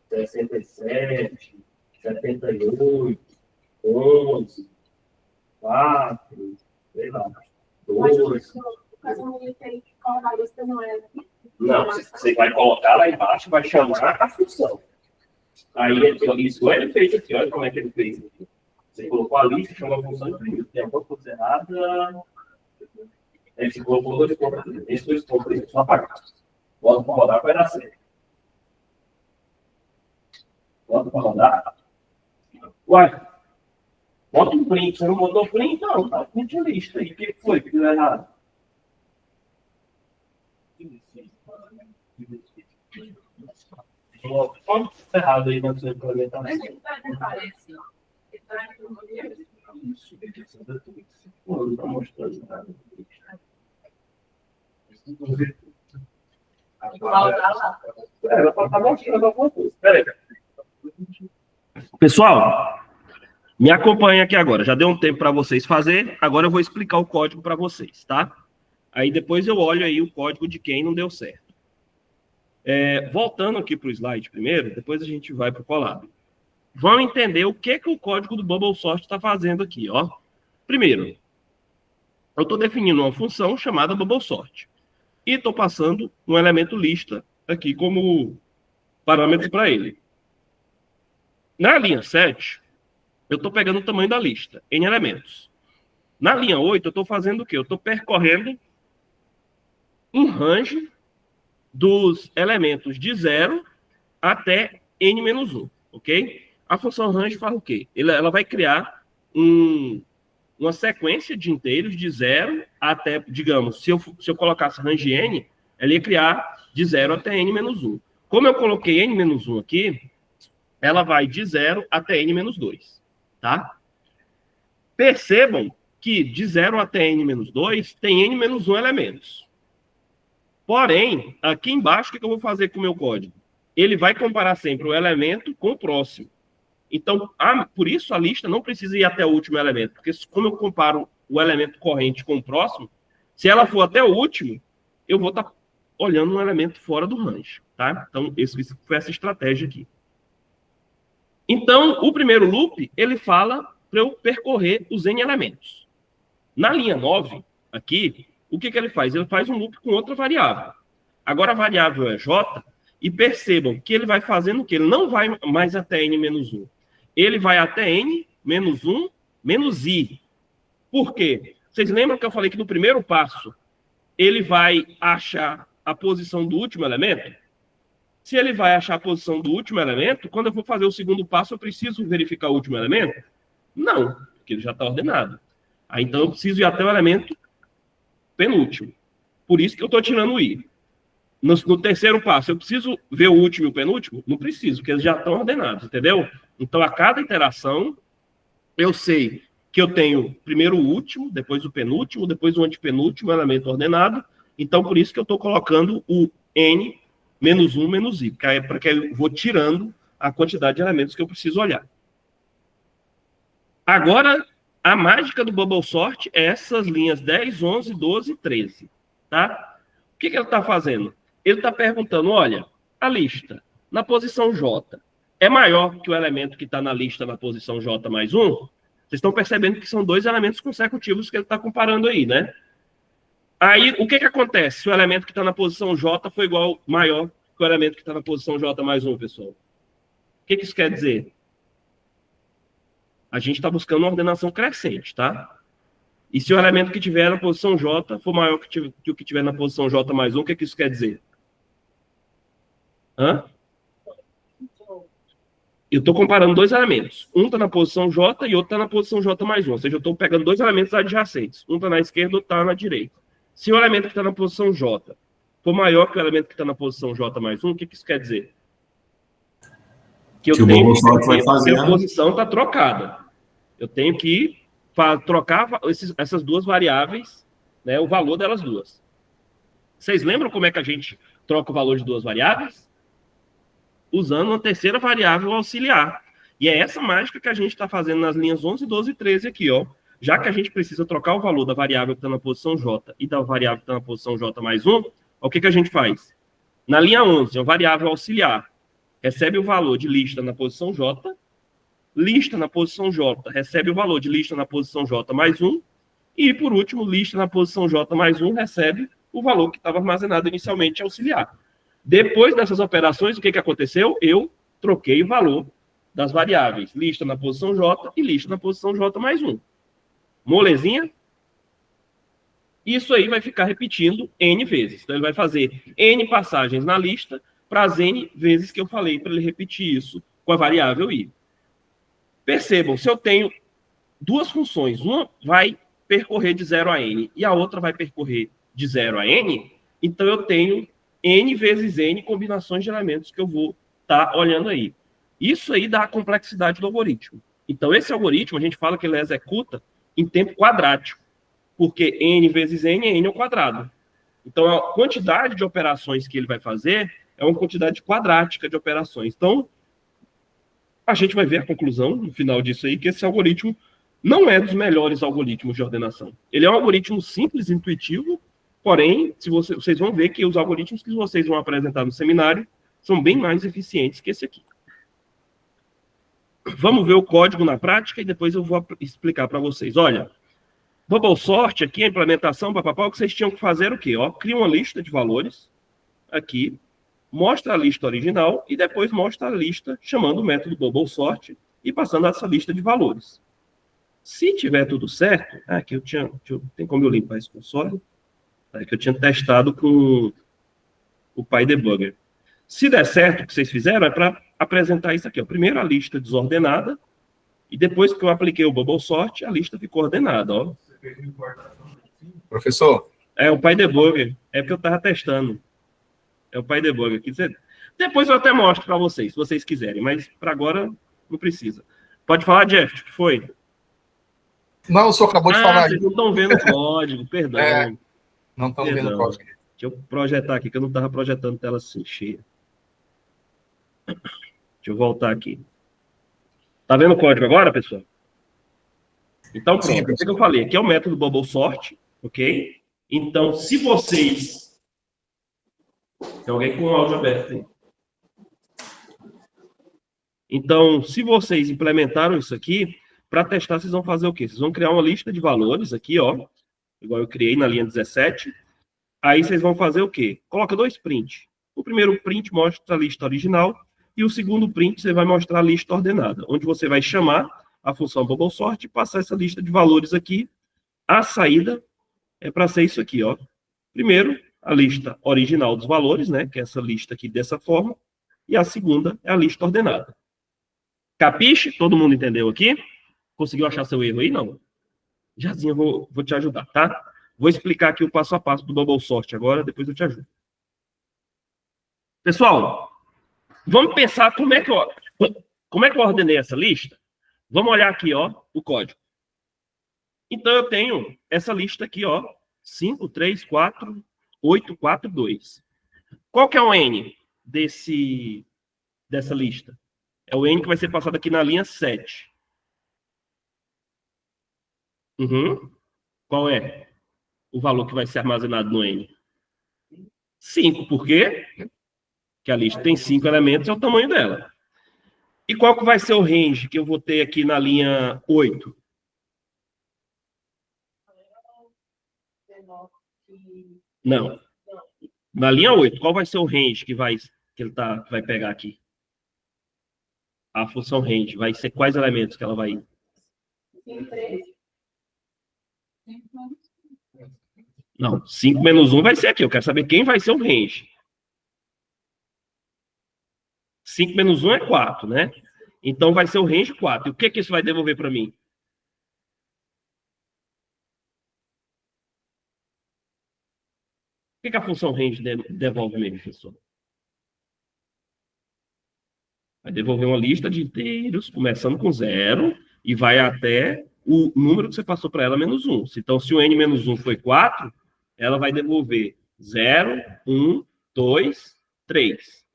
67, 78, 11, 4, sei lá, 2. Não, você vai colocar lá embaixo, vai chamar a função. Aí, isso ele fez aqui, olha como é que ele fez aqui. Você colocou a lista, chamou a função e imprimiu. Tem alguma coisa errada. Aí você colocou 2 pontos. Esses 2 pontos aí, só apagar. Bota para rodar, vai dar certo. Bota para rodar. Uai, bota um print. Você não botou print? Não, tá print a lista aí. O que foi que deu errado? Pode estar errado aí na sua implementação. Não está mostrando nada. Ela pode estar mostrando alguma coisa. Espera aí. Pessoal, me acompanha aqui agora. Já deu um tempo para vocês fazerem. Agora eu vou explicar o código para vocês, tá? Aí depois eu olho aí o código de quem não deu certo. Voltando aqui para o slide primeiro, depois a gente vai para o Colab. Vamos entender o que o código do Bubble Sort está fazendo aqui, ó. Primeiro, eu estou definindo uma função chamada Bubble Sort. E estou passando um elemento lista aqui como parâmetro para ele. Na linha 7, eu estou pegando o tamanho da lista, N elementos. Na linha 8, eu estou fazendo o quê? Eu estou percorrendo um range dos elementos de 0 até n-1, ok? A função range faz o quê? Ela vai criar uma sequência de inteiros de 0 até, digamos, se eu colocasse range n, ela ia criar de 0 até n-1. Como eu coloquei n-1 aqui, ela vai de 0 até n-2, tá? Percebam que de 0 até n-2 tem n-1 elementos. Porém, aqui embaixo, o que eu vou fazer com o meu código? Ele vai comparar sempre o elemento com o próximo. Então, por isso a lista não precisa ir até o último elemento, porque como eu comparo o elemento corrente com o próximo, se ela for até o último, eu vou estar olhando um elemento fora do range, tá? Então, isso foi essa estratégia aqui. Então, o primeiro loop, ele fala para eu percorrer os n elementos. Na linha 9, aqui, o que ele faz? Ele faz um loop com outra variável. Agora a variável é j, e percebam que ele vai fazendo o quê? Ele não vai mais até n-1. Ele vai até n-1 menos i. Por quê? Vocês lembram que eu falei que no primeiro passo ele vai achar a posição do último elemento? Se ele vai achar a posição do último elemento, quando eu for fazer o segundo passo, eu preciso verificar o último elemento? Não, porque ele já está ordenado. Aí, então, eu preciso ir até o elemento penúltimo. Por isso que eu estou tirando o i. No terceiro passo, eu preciso ver o último e o penúltimo? Não preciso, porque eles já estão ordenados, entendeu? Então, a cada iteração, eu sei que eu tenho primeiro o último, depois o penúltimo, depois o antepenúltimo elemento ordenado. Então, por isso que eu estou colocando o n menos 1 menos i, para que eu vou tirando a quantidade de elementos que eu preciso olhar. Agora, a mágica do Bubble Sort é essas linhas 10, 11, 12 e 13. Tá? O que ele está fazendo? Ele está perguntando, olha, a lista na posição J é maior que o elemento que está na lista na posição J mais 1? Vocês estão percebendo que são dois elementos consecutivos que ele está comparando aí, né? Aí, o que acontece se o elemento que está na posição J for maior que o elemento que está na posição J mais 1, pessoal? O que isso quer dizer? A gente está buscando uma ordenação crescente, tá? E se o elemento que tiver na posição J for maior que o que tiver na posição J mais 1, o que isso quer dizer? Hã? Eu estou comparando dois elementos. Um está na posição J e outro está na posição J mais 1. Ou seja, eu estou pegando dois elementos adjacentes. Um está na esquerda e outro está na direita. Se o elemento que está na posição J for maior que o elemento que está na posição J mais 1, o que isso quer dizer? Que eu tenho que a posição está trocada. Eu tenho que trocar essas duas variáveis, né, o valor delas duas. Vocês lembram como é que a gente troca o valor de duas variáveis? Usando uma terceira variável auxiliar. E é essa mágica que a gente está fazendo nas linhas 11, 12 e 13 aqui, ó. Já que a gente precisa trocar o valor da variável que está na posição J e da variável que está na posição J mais 1, o que a gente faz? Na linha 11, a variável auxiliar recebe o valor de lista na posição J, lista na posição J recebe o valor de lista na posição J mais 1, e, por último, lista na posição J mais 1 recebe o valor que estava armazenado inicialmente auxiliar. Depois dessas operações, o que aconteceu? Eu troquei o valor das variáveis lista na posição J e lista na posição J mais 1. Molezinha? Isso aí vai ficar repetindo N vezes. Então, ele vai fazer N passagens na lista para as N vezes que eu falei para ele repetir isso com a variável I. Percebam, se eu tenho duas funções, uma vai percorrer de 0 a N e a outra vai percorrer de 0 a N, então eu tenho N vezes N combinações de elementos que eu vou estar olhando aí. Isso aí dá a complexidade do algoritmo. Então, esse algoritmo, a gente fala que ele executa em tempo quadrático, porque N vezes N é N ao quadrado. Então, a quantidade de operações que ele vai fazer é uma quantidade quadrática de operações. Então, a gente vai ver a conclusão, no final disso aí, que esse algoritmo não é dos melhores algoritmos de ordenação. Ele é um algoritmo simples, intuitivo, porém, vocês vão ver que os algoritmos que vocês vão apresentar no seminário são bem mais eficientes que esse aqui. Vamos ver o código na prática e depois eu vou explicar para vocês. Olha, Bubble Sort aqui, a implementação, papapá, o que vocês tinham que fazer era o quê? Ó, cria uma lista de valores aqui, mostra a lista original e depois mostra a lista chamando o método Bubble Sort e passando essa lista de valores. Se tiver tudo certo, aqui tem como eu limpar esse console. Tá? Que eu tinha testado com o PyDebugger. Se der certo o que vocês fizeram, é para apresentar isso aqui. Ó. Primeiro a lista desordenada, e depois que eu apliquei o Bubble Sort, a lista ficou ordenada. Ó. Professor, É o PyDebugger. É porque eu estava testando. É o PyDebugger aqui. Depois eu até mostro para vocês, se vocês quiserem, mas para agora não precisa. Pode falar, Jeff, o que foi? não, o senhor acabou de falar Vocês aí. não estão vendo o código, perdão. É, não estamos vendo o Perdão. código. Deixa eu projetar aqui, que eu não estava projetando tela assim, cheia. Deixa eu voltar aqui. Tá vendo o código agora, pessoal? Então, pronto. Sim, O que eu falei? Aqui é o método Bubble Sort, ok? Então, se vocês... Tem alguém com o áudio aberto aí. Então, se vocês implementaram isso aqui, para testar, vocês vão fazer o quê? Vocês vão criar uma lista de valores aqui, ó. Igual eu criei na linha 17. Aí vocês vão fazer o quê? Coloca 2 prints. O primeiro print mostra a lista original e o segundo print você vai mostrar a lista ordenada, onde você vai chamar a função Bubble Sort e passar essa lista de valores aqui. A saída é para ser isso aqui, ó. Primeiro, a lista original dos valores, né? Que é essa lista aqui dessa forma. E a segunda é a lista ordenada. Capiche? Todo mundo entendeu aqui? Conseguiu achar seu erro aí? Não. Jazinho, vou te ajudar, tá? Vou explicar aqui o passo a passo do Bubble Sort agora, depois eu te ajudo. Pessoal, vamos pensar como é que eu ordenei essa lista? Vamos olhar aqui, ó, o código. Então, eu tenho essa lista aqui, ó, 5, 3, 4, 8, 4, 2. Qual que é o N dessa lista? É o N que vai ser passado aqui na linha 7. Qual é o valor que vai ser armazenado no N? 5, por quê? Porque a lista tem 5 elementos, é o tamanho dela. E qual que vai ser o range que eu vou ter aqui na linha 8? Não. Na linha 8, qual vai ser o range que vai pegar aqui? A função range vai ser quais elementos que ela vai... Não, 5 menos 1 vai ser aqui. Eu quero saber quem vai ser o range. 5 menos 1 é 4, né? Então vai ser o range 4. E o que isso vai devolver para mim? O que a função range devolve mesmo, professor? Vai devolver uma lista de inteiros, começando com 0, e vai até o número que você passou para ela, menos 1. Então, se o n menos 1 foi 4, ela vai devolver 0, 1, 2, 3.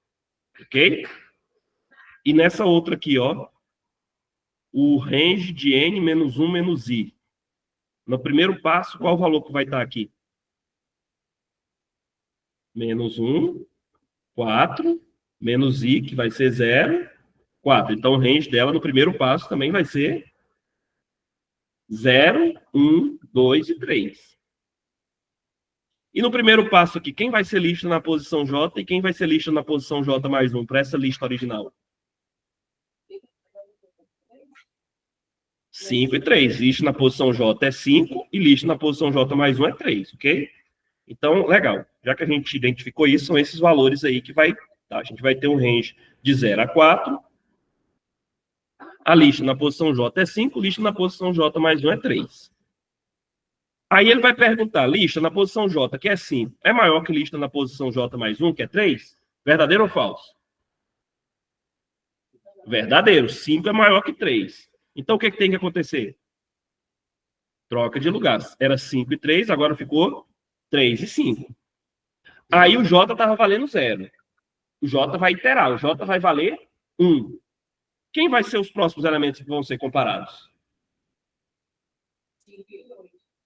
Ok? E nessa outra aqui, ó, o range de n menos 1 menos i. No primeiro passo, qual o valor que vai estar aqui? Menos 1, 4, menos i, que vai ser 0, 4. Então, o range dela no primeiro passo também vai ser 0, 1, 2 e 3. E no primeiro passo aqui, quem vai ser lista na posição J e quem vai ser lista na posição J mais 1 para essa lista original? 5 e 3. Lista na posição J é 5 e lista na posição J mais 1 é 3, ok? Então, legal. Já que a gente identificou isso, são esses valores aí que vai... Tá? A gente vai ter um range de 0 a 4. A lista na posição J é 5, lista na posição J mais 1 é 3. Aí ele vai perguntar, lista na posição J, que é 5, é maior que lista na posição J mais 1, que é 3? Verdadeiro ou falso? Verdadeiro. 5 é maior que 3. Então, o que tem que acontecer? Troca de lugar. Era 5 e 3, agora ficou 3 e 5. Aí o J estava valendo 0. O J vai iterar. O J vai valer 1. Quem vai ser os próximos elementos que vão ser comparados?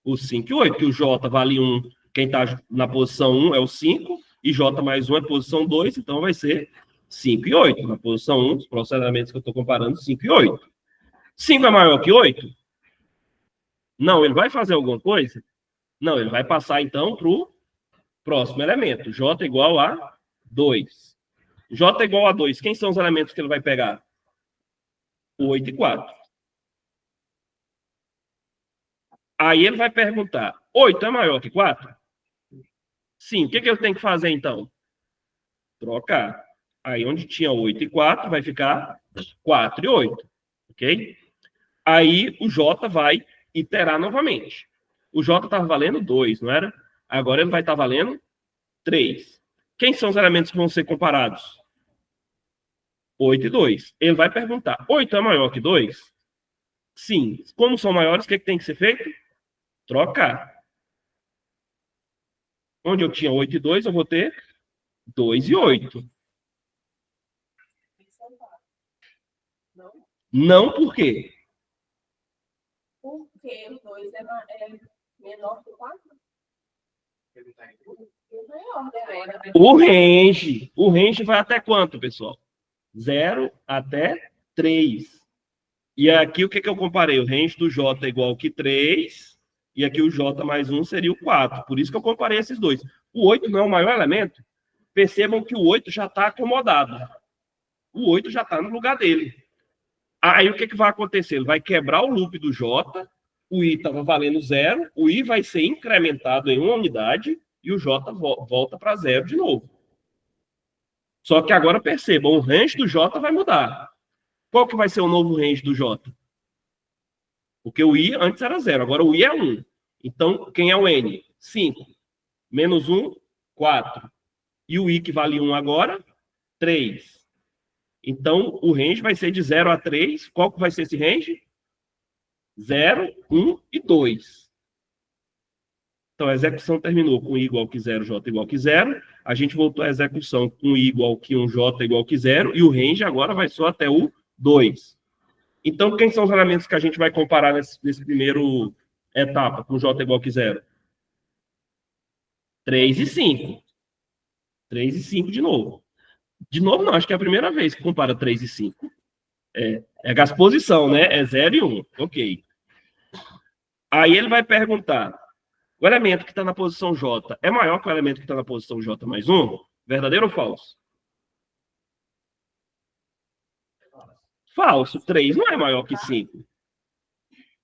O 5 e 8, que o J vale 1. Quem está na posição 1 é o 5, e J mais 1 é posição 2, então vai ser 5 e 8. Na posição 1, os próximos elementos que eu estou comparando, 5 e 8. 5 é maior que 8? Não, ele vai fazer alguma coisa? Não, ele vai passar, então, para o próximo elemento. J igual a 2. J igual a 2. Quem são os elementos que ele vai pegar? 8 e 4. Aí ele vai perguntar, 8 é maior que 4? Sim, o que ele tem que fazer, então? Trocar. Aí, onde tinha 8 e 4, vai ficar 4 e 8. Ok? Aí, o J vai iterar novamente. O J estava valendo 2, não era? Agora ele vai estar valendo 3. Quem são os elementos que vão ser comparados? 8 e 2. Ele vai perguntar, 8 é maior que 2? Sim. Como são maiores, o que tem que ser feito? Trocar. Onde eu tinha 8 e 2, eu vou ter 2 e 8. Não por quê? Porque o 2 é menor que o 4? O range vai até quanto, pessoal? 0 até 3. E aqui o que eu comparei? O range do J é igual que 3, e aqui o J mais 1 seria o 4. Por isso que eu comparei esses dois. O 8 não é o maior elemento. Percebam que o 8 já está acomodado. O 8 já está no lugar dele. Aí o que vai acontecer? Ele vai quebrar o loop do J, o I estava valendo 0, o I vai ser incrementado em uma unidade e o J volta para 0 de novo. Só que agora percebam, o range do J vai mudar. Qual que vai ser o novo range do J? Porque o I antes era 0, agora o I é 1. Então, quem é o N? 5. Menos 1, 4. E o I que vale 1 agora? 3. Então, o range vai ser de 0 a 3. Qual que vai ser esse range? 0, 1 e 2. Então, a execução terminou com I igual que 0, J igual que 0. A gente voltou à execução com I igual que 1, J igual que 0. E o range agora vai só até o 2. Então, quem são os elementos que a gente vai comparar nesse primeiro etapa, com J igual que 0? 3 e 5. 3 e 5 de novo. De novo, não, acho que é a primeira vez que compara 3 e 5. É gasposição, né? É 0 e 1. Ok. Aí ele vai perguntar, o elemento que está na posição J é maior que o elemento que está na posição J mais 1? Verdadeiro ou falso? Falso. 3 não é maior que 5.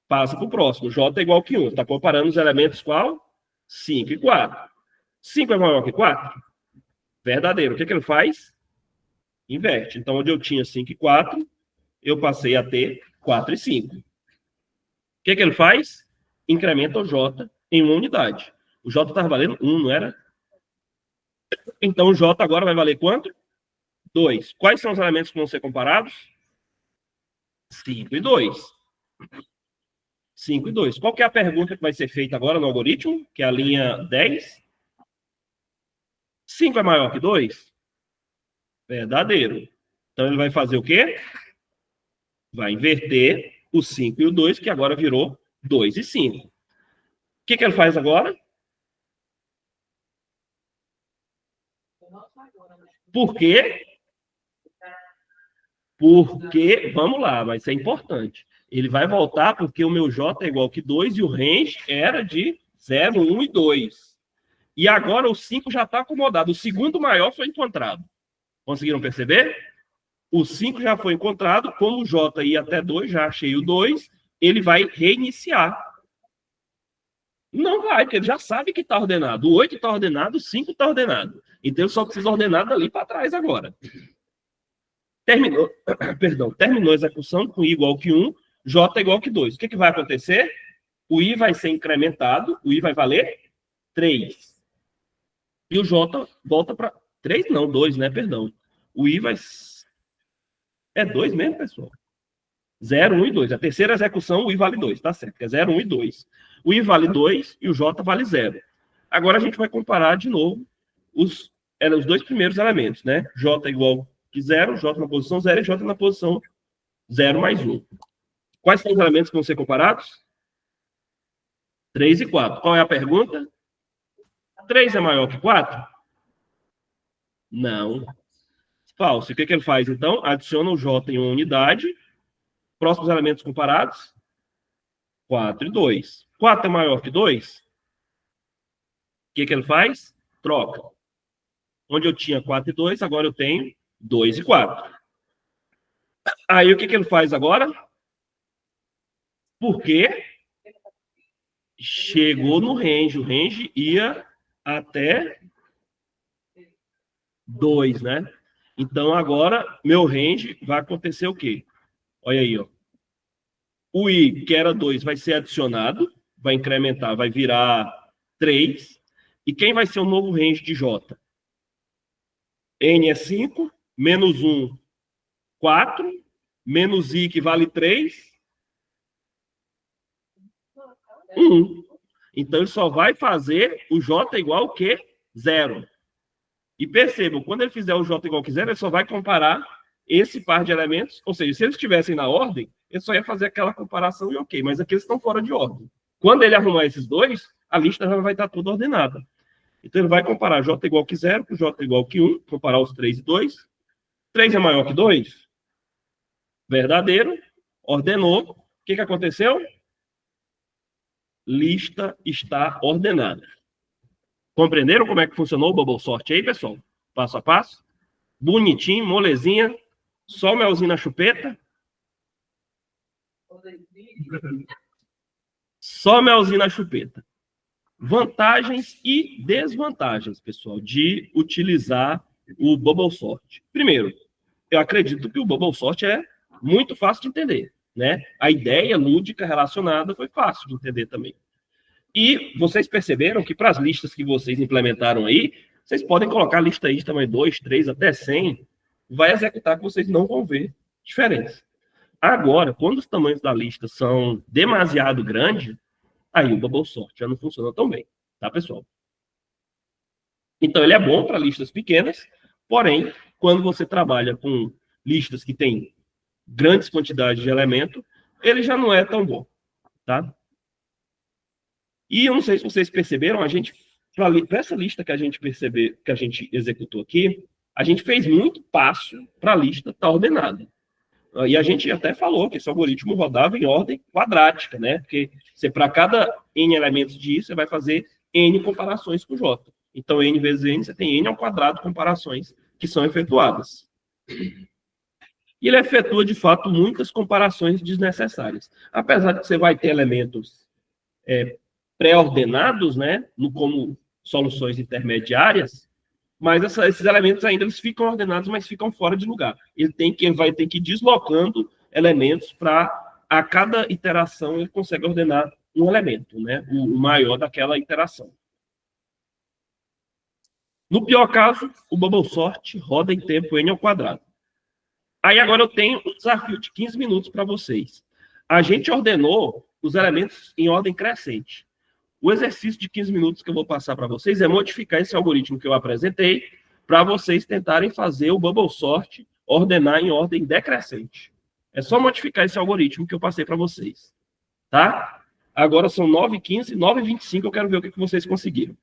Passa para o próximo. J é igual que 1. Está comparando os elementos qual? 5 e 4. 5 é maior que 4? Verdadeiro. O que ele faz? Inverte. Então, onde eu tinha 5 e 4, eu passei a ter 4 e 5. O que ele faz? Incrementa o J em uma unidade. O J estava valendo 1, não era? Então, o J agora vai valer quanto? 2. Quais são os elementos que vão ser comparados? 5 e 2. 5 e 2. Qual que é a pergunta que vai ser feita agora no algoritmo? Que é a linha 10. 5 é maior que 2? Verdadeiro. Então, ele vai fazer o quê? Vai inverter o 5 e o 2, que agora virou 2 e 5. O que ele faz agora? Por quê? Porque, vamos lá, vai ser importante. Ele vai voltar porque o meu J é igual que 2 e o range era de 0, 1 e 2. E agora o 5 já está acomodado. O segundo maior foi encontrado. Conseguiram perceber? O 5 já foi encontrado. Como o J ia até 2, já achei o 2, ele vai reiniciar. Não vai, porque ele já sabe que está ordenado. O 8 está ordenado, o 5 está ordenado. Então ele só precisa ordenar dali para trás agora. Terminou, terminou a execução com I igual que 1, J igual que 2. O que vai acontecer? O I vai ser incrementado, o I vai valer 3. E o J volta para... 3 não, 2, né? Perdão. O I vai... É 2 mesmo, pessoal? 0, 1 e 2. A terceira execução, o I vale 2, tá certo? É 0, 1 e 2. O I vale 2 e o J vale 0. Agora a gente vai comparar de novo os dois primeiros elementos, né? J igual que 0, J na posição 0 e J na posição 0 mais 1. Quais são os elementos que vão ser comparados? 3 e 4. Qual é a pergunta? 3 é maior que 4? Não. Falso. O que ele faz, então? Adiciona o J em uma unidade. Próximos elementos comparados? 4 e 2. 4 é maior que 2? O que ele faz? Troca. Onde eu tinha 4 e 2, agora eu tenho 2 e 4. Aí o que ele faz agora? Porque chegou no range. O range ia até 2, né? Então, agora, meu range vai acontecer o quê? Olha aí, ó. O I, que era 2, vai ser adicionado, vai incrementar, vai virar 3. E quem vai ser o novo range de J? N é 5, menos 1, 4, menos I, que vale 3, 1. Então, ele só vai fazer o J igual o quê? 0. E percebam, quando ele fizer o J igual que 0, ele só vai comparar esse par de elementos, ou seja, se eles estivessem na ordem, ele só ia fazer aquela comparação e ok, mas aqui eles estão fora de ordem. Quando ele arrumar esses dois, a lista já vai estar toda ordenada. Então ele vai comparar J igual que 0 com J igual que 1, comparar os 3 e 2. 3 é maior que 2? Verdadeiro. Ordenou. O que aconteceu? Lista está ordenada. Compreenderam como é que funcionou o Bubble Sort aí, pessoal? Passo a passo. Bonitinho, molezinha. Só melzinho na chupeta. Só melzinho na chupeta. Vantagens e desvantagens, pessoal, de utilizar o Bubble Sort. Primeiro, eu acredito que o Bubble Sort é muito fácil de entender, né? A ideia lúdica relacionada foi fácil de entender também. E vocês perceberam que para as listas que vocês implementaram aí, vocês podem colocar a lista aí de tamanho 2, 3, até 100, vai executar que vocês não vão ver diferença. Agora, quando os tamanhos da lista são demasiado grandes, aí o Bubble Sort já não funciona tão bem, tá, pessoal? Então, ele é bom para listas pequenas, porém, quando você trabalha com listas que têm grandes quantidades de elemento, ele já não é tão bom, tá? E eu não sei se vocês perceberam, a gente, para essa lista que a gente percebeu, que a gente executou aqui, a gente fez muito passo para a lista estar ordenada. E a gente até falou que esse algoritmo rodava em ordem quadrática, né? Porque você, para cada N elementos de I, você vai fazer N comparações com J. Então, N vezes N, você tem N ao quadrado comparações que são efetuadas. E ele efetua, de fato, muitas comparações desnecessárias. Apesar de que você vai ter elementos pré-ordenados, né? Como soluções intermediárias, mas esses elementos ainda eles ficam ordenados, mas ficam fora de lugar. Ele vai ter que ir deslocando elementos para a cada iteração ele consegue ordenar um elemento, né? O maior daquela iteração. No pior caso, o Bubble Sort roda em tempo n ao quadrado. Aí agora eu tenho um desafio de 15 minutos para vocês. A gente ordenou os elementos em ordem crescente. O exercício de 15 minutos que eu vou passar para vocês é modificar esse algoritmo que eu apresentei para vocês tentarem fazer o Bubble Sort ordenar em ordem decrescente. É só modificar esse algoritmo que eu passei para vocês. Tá? Agora são 9h15, 9h25, eu quero ver o que vocês conseguiram.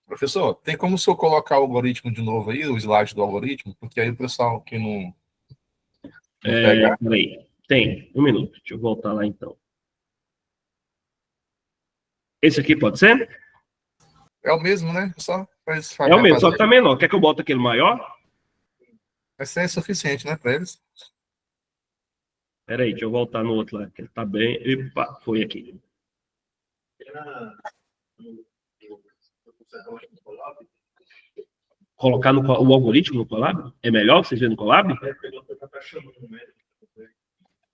Professor, tem como o senhor colocar o algoritmo de novo aí, o slide do algoritmo? Porque aí o pessoal que não pega. Peraí, tem. Um minuto. Deixa eu voltar lá então. Esse aqui pode ser? É o mesmo, né? Só É o mesmo, só que tá menor. Quer que eu bote aquele maior? Vai ser suficiente, né, para eles? Peraí, deixa eu voltar no outro lá, que ele tá bem. Epa, foi aqui. Colocar o algoritmo no Colab? É melhor vocês verem no Colab?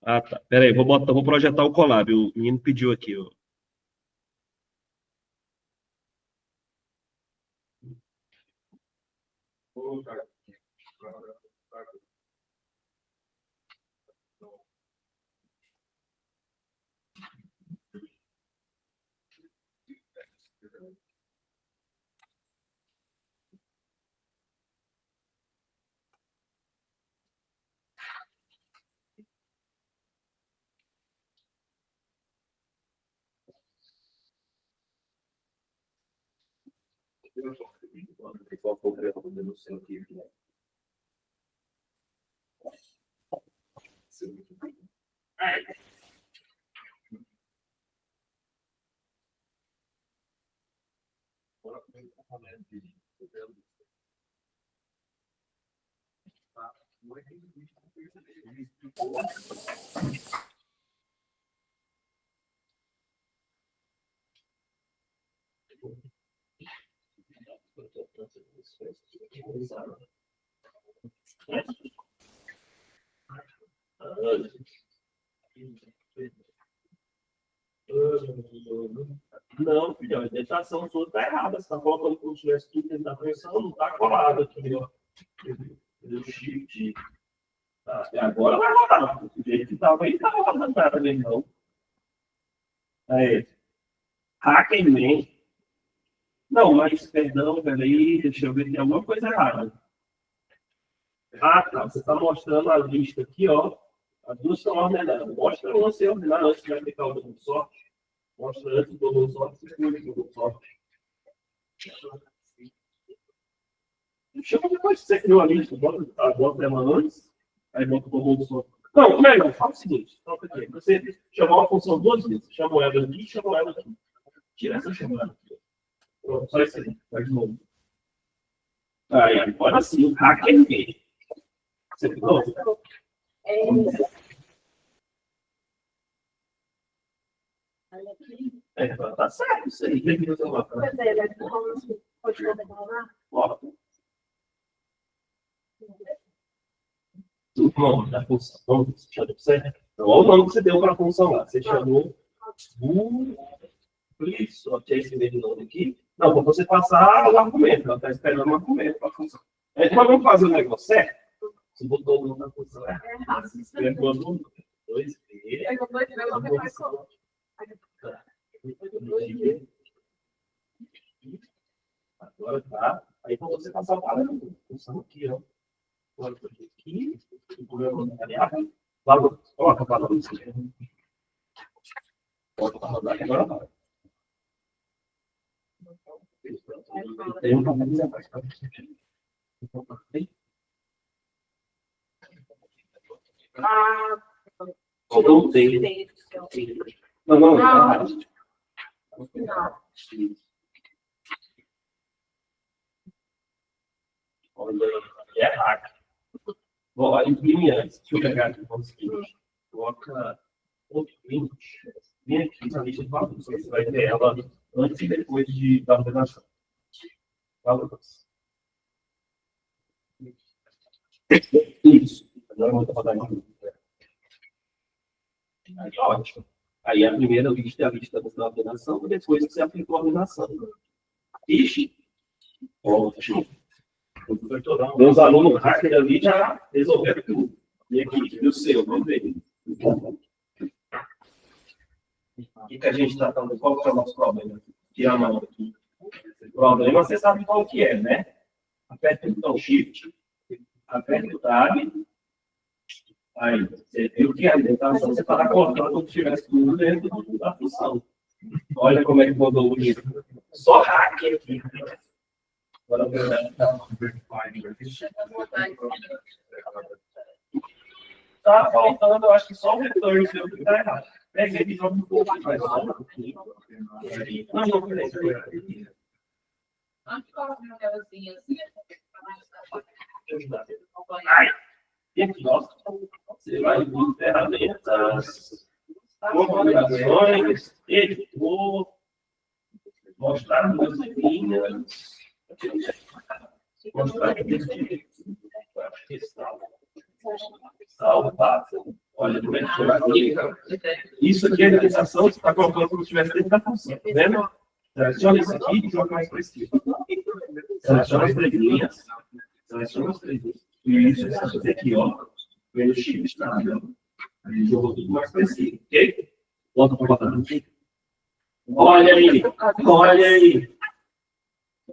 Ah, tá. Peraí, vou projetar o Colab. O menino pediu aqui, ó. Não, filhão, a dentação sua está errada. Você está colocando como se tivesse tudo dentro da pressão, não está colado aqui, ó. Deu shift. Tá, e agora vai rodar. Do jeito que estava aí, não estava rodando nada mesmo, não. Aí. Hackerman. Não, mas, perdão, peraí, deixa eu ver, tem alguma coisa errada. Ah, tá, você está mostrando a lista aqui, ó. As duas estão ordenadas. Mostra uma sem ordenar antes de aplicar o double sorte. Mostra antes do double sorte, você escolhe o double sorte. Chama depois que você criou a lista, bota ela antes, aí bota o double sorte. Não, melhor, fala o seguinte, você chamou a função duas vezes, chamou ela aqui e chamou ela aqui. Tira essa chamada aqui. Pronto, só isso aí, faz de novo. Aí, agora sim, o hacker mesmo. Você ficou? Tá certo isso aí. Tem que fazer uma coisa. Pode ordenar lá? Ó. O nome da função. Vamos deixar de você. Então, olha o nome que você deu para a função lá. Você chamou isso, ok, esse mesmo nome aqui. Não, para você passar o argumento. Ela está esperando o argumento para a função. Mas vamos fazer o negócio certo? Você botou o nome da função errado. Você escreveu o nome 2B. Agora tá. Aí quando você passar o parâmetro, função aqui, ó. Agora aqui, o programa variável. Coloca a palavra no sistema. Coloca a palavra aqui, agora vai. Tem um papel de atrás. Não tem. Não. É hack. Vou imprime antes. Deixa eu pegar aqui o seguinte. Coloca o print. Vem aqui na lista de valores. Você vai ver ela antes e depois da ordenação. Valores. Isso. Agora eu vou rodar aqui. Aí, ótimo. Aí a primeira lista é a lista da ordenação, e depois você aplica a ordenação. Ixi. Pronto. Meus alunos hacker ali já resolveram tudo. E aqui, o seu, vamos ver. O que a gente está falando? Qual que é o nosso problema? Tirar a mão aqui. O problema você sabe qual que é, né? Aperta o botão Shift, aperta o Tab. Aí, você viu que a orientação você está cortando como se tivesse tudo dentro da função. Olha como é que mudou o livro. Só hacker aqui. Agora tá faltando, eu acho que só o return seu que está errado. Pega ele e joga um pouco mais. Não, peraí. Ai, e aqui, ó. Você vai em ferramentas, configurações, editor, mostrar duas linhas. Mostrar que salva. Olha, como é que foi aqui? Isso aqui é a realização, você está colocando como se estivesse dentro da função, tá vendo? Seleciona isso aqui e joga mais para a esquerda. Seleciona as três linhas. Seleciona as três linhas. Isso, isso aqui, ó. Vem o shift, tá vendo? Aí jogou tudo mais para a esquerda, ok? Volta para botar aqui. Olha aí.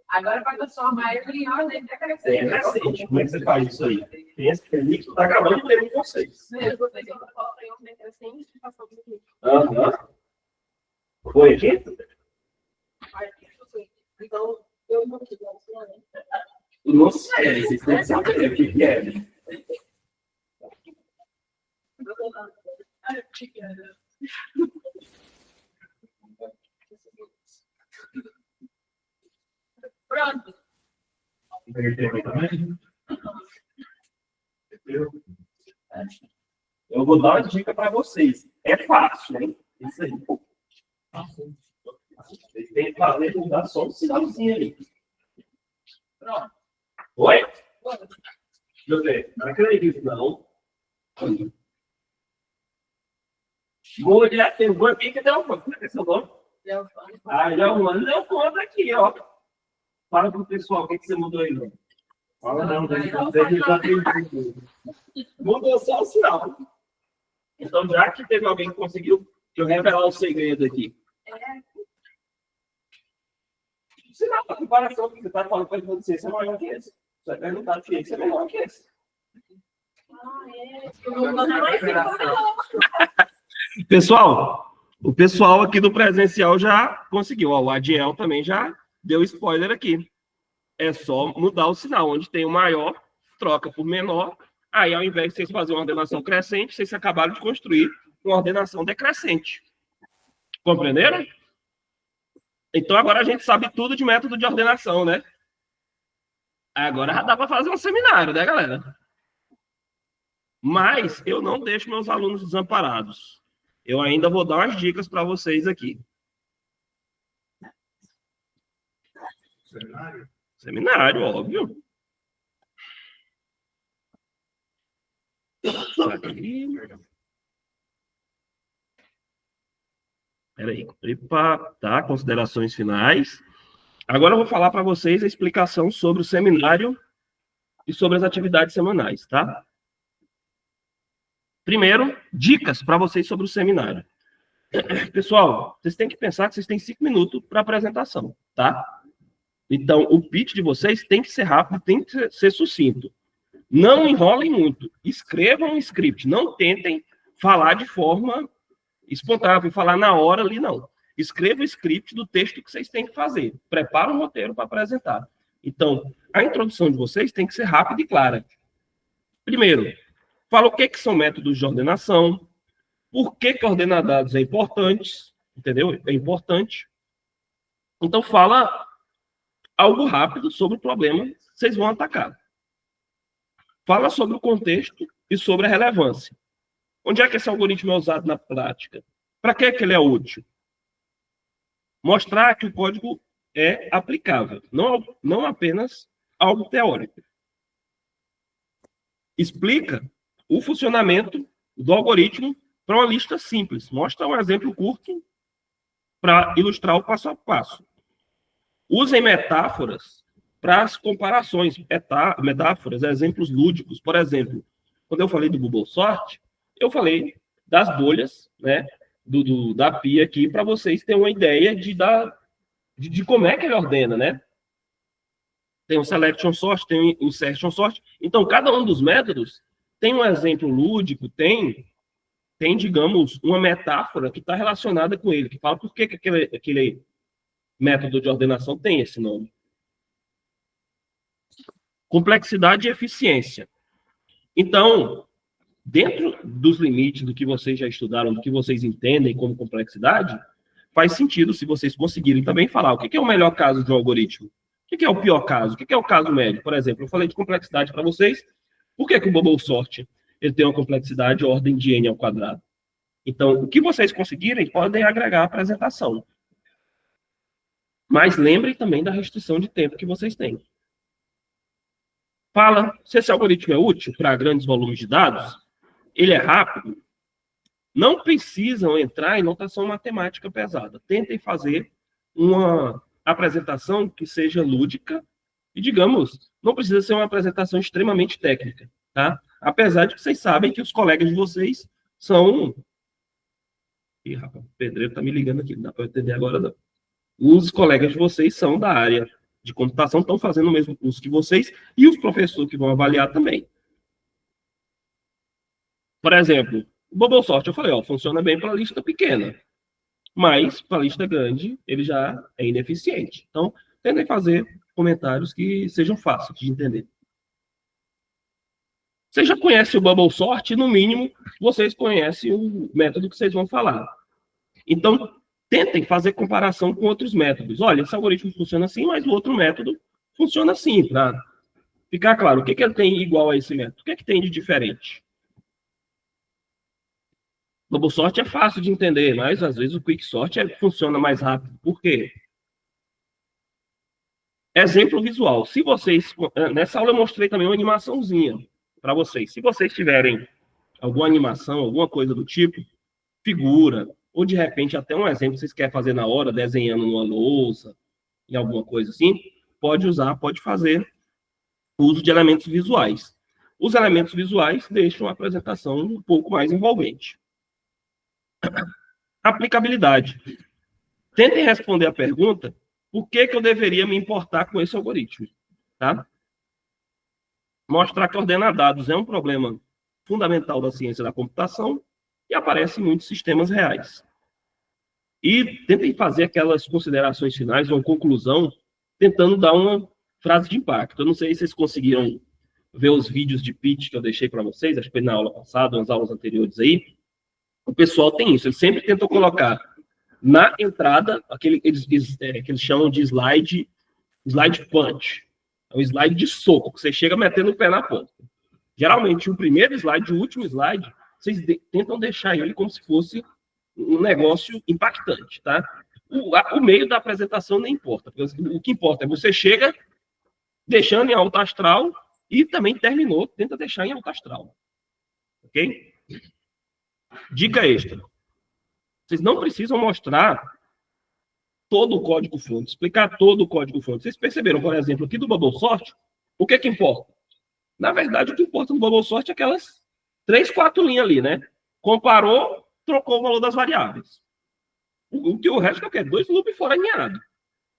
Agora vai transformar ele em ordem decrescente. Tem recente. Como é que você faz isso aí? Pensa que ele está acabando de ler com vocês. Aham. Foi aqui? Então, eu Não sei, vocês têm que saber o que é. Pronto. Eu vou dar uma dica para vocês. É fácil, hein? Isso aí. Vocês têm que fazer, mudar só um sinalzinho aí. Pronto. Oi? Deixa eu ver. Não acredito, não. Mulher, tem um aqui que deu uma. Como é que é seu nome? Ah, já um deu conta aqui, ó. Fala pro pessoal o que você mudou aí, não. Fala não, mudou só o sinal. Então, já que teve alguém que conseguiu, deixa eu revelar o segredo aqui. O sinal da comparação que você está falando para você é maior que esse. Você vai perguntar se esse é menor que esse. Pessoal, o pessoal aqui do presencial já conseguiu. Ó, o Adiel também já deu spoiler aqui. É só mudar o sinal. Onde tem o maior, troca por menor. Aí, ao invés de vocês fazerem uma ordenação crescente, vocês acabaram de construir uma ordenação decrescente. Compreenderam? Então, agora a gente sabe tudo de método de ordenação, né? Agora já dá para fazer um seminário, né, galera? Mas eu não deixo meus alunos desamparados. Eu ainda vou dar umas dicas para vocês aqui. Seminário? Seminário, óbvio. Aqui. Peraí. Tá, considerações finais. Agora eu vou falar para vocês a explicação sobre o seminário e sobre as atividades semanais, tá? Primeiro, dicas para vocês sobre o seminário. Pessoal, vocês têm que pensar que vocês têm 5 minutos para apresentação, tá? Então, o pitch de vocês tem que ser rápido, tem que ser sucinto. Não enrolem muito. Escrevam um script. Não tentem falar de forma espontânea, falar na hora ali, não. Escreva o script do texto que vocês têm que fazer. Prepara um roteiro para apresentar. Então, a introdução de vocês tem que ser rápida e clara. Primeiro, fala o que são métodos de ordenação, por que ordenar dados é importante, entendeu? É importante. Então, fala algo rápido sobre o problema que vocês vão atacar. Fala sobre o contexto e sobre a relevância. Onde é que esse algoritmo é usado na prática? Para que ele é útil? Mostrar que o código é aplicável, não apenas algo teórico. Explica o funcionamento do algoritmo para uma lista simples. Mostra um exemplo curto para ilustrar o passo a passo. Usem metáforas para as comparações. Metáforas, exemplos lúdicos. Por exemplo, quando eu falei do Bubble Sort, eu falei das bolhas, né, da pia aqui, para vocês terem uma ideia de como é que ele ordena, né? Tem o Selection Sort, tem o Insertion Sort. Então, cada um dos métodos tem um exemplo lúdico, tem digamos, uma metáfora que está relacionada com ele, que fala por que aquele método de ordenação tem esse nome. Complexidade e eficiência. Então, dentro dos limites do que vocês já estudaram, do que vocês entendem como complexidade, faz sentido se vocês conseguirem também falar o que é o melhor caso de um algoritmo, o que é o pior caso, o que é o caso médio. Por exemplo, eu falei de complexidade para vocês, por que o Bubble Sort ele tem uma complexidade de ordem de n ao quadrado? Então, o que vocês conseguirem, podem agregar à apresentação. Mas lembrem também da restrição de tempo que vocês têm. Fala se esse algoritmo é útil para grandes volumes de dados, ele é rápido, não precisam entrar em notação matemática pesada. Tentem fazer uma apresentação que seja lúdica e, digamos, não precisa ser uma apresentação extremamente técnica, tá? Apesar de que vocês sabem que os colegas de vocês são... Ih, rapaz, o pedreiro está me ligando aqui, não dá para entender agora não. Os colegas de vocês são da área de computação, estão fazendo o mesmo curso que vocês, e os professores que vão avaliar também. Por exemplo, o Bubble Sort, eu falei, ó, funciona bem para lista pequena, mas para lista grande, ele já é ineficiente. Então, tentem fazer comentários que sejam fáceis de entender. Você já conhece o Bubble Sort, no mínimo, vocês conhecem o método que vocês vão falar. Então, tentem fazer comparação com outros métodos. Olha, esse algoritmo funciona assim, mas o outro método funciona assim, para ficar claro. O que ele tem igual a esse método? O que tem de diferente? O Bubble Sort é fácil de entender, mas às vezes o Quick Sort funciona mais rápido. Por quê? Exemplo visual. Se vocês... Nessa aula eu mostrei também uma animaçãozinha para vocês. Se vocês tiverem alguma animação, alguma coisa do tipo, figura, ou de repente até um exemplo que vocês querem fazer na hora, desenhando numa louça, em alguma coisa assim, pode usar, pode fazer uso de elementos visuais. Os elementos visuais deixam a apresentação um pouco mais envolvente. Aplicabilidade. Tentem responder a pergunta, por que eu deveria me importar com esse algoritmo? Tá? Mostrar que ordenar dados é um problema fundamental da ciência da computação e aparece em muitos sistemas reais. E tentem fazer aquelas considerações finais, uma conclusão, tentando dar uma frase de impacto. Eu não sei se vocês conseguiram ver os vídeos de pitch que eu deixei para vocês, acho que foi na aula passada, nas aulas anteriores aí. O pessoal tem isso, eles sempre tentam colocar na entrada aquele que eles chamam de slide punch. É um slide de soco, que você chega metendo o pé na ponta. Geralmente, o primeiro slide, o último slide, vocês tentam deixar ele como se fosse um negócio impactante, tá? O meio da apresentação nem importa. O que importa é você chega deixando em alto astral e também terminou, tenta deixar em alto astral. Ok? Dica extra. Vocês não precisam mostrar todo o código-fonte, explicar todo o código-fonte. Vocês perceberam, por exemplo, aqui do Bubble Sort, o que importa? Na verdade, o que importa no Bubble Sort é aquelas 3, 4 linhas ali, né? Comparou, trocou o valor das variáveis. O resto que eu quero, 2 loops fora alinhado.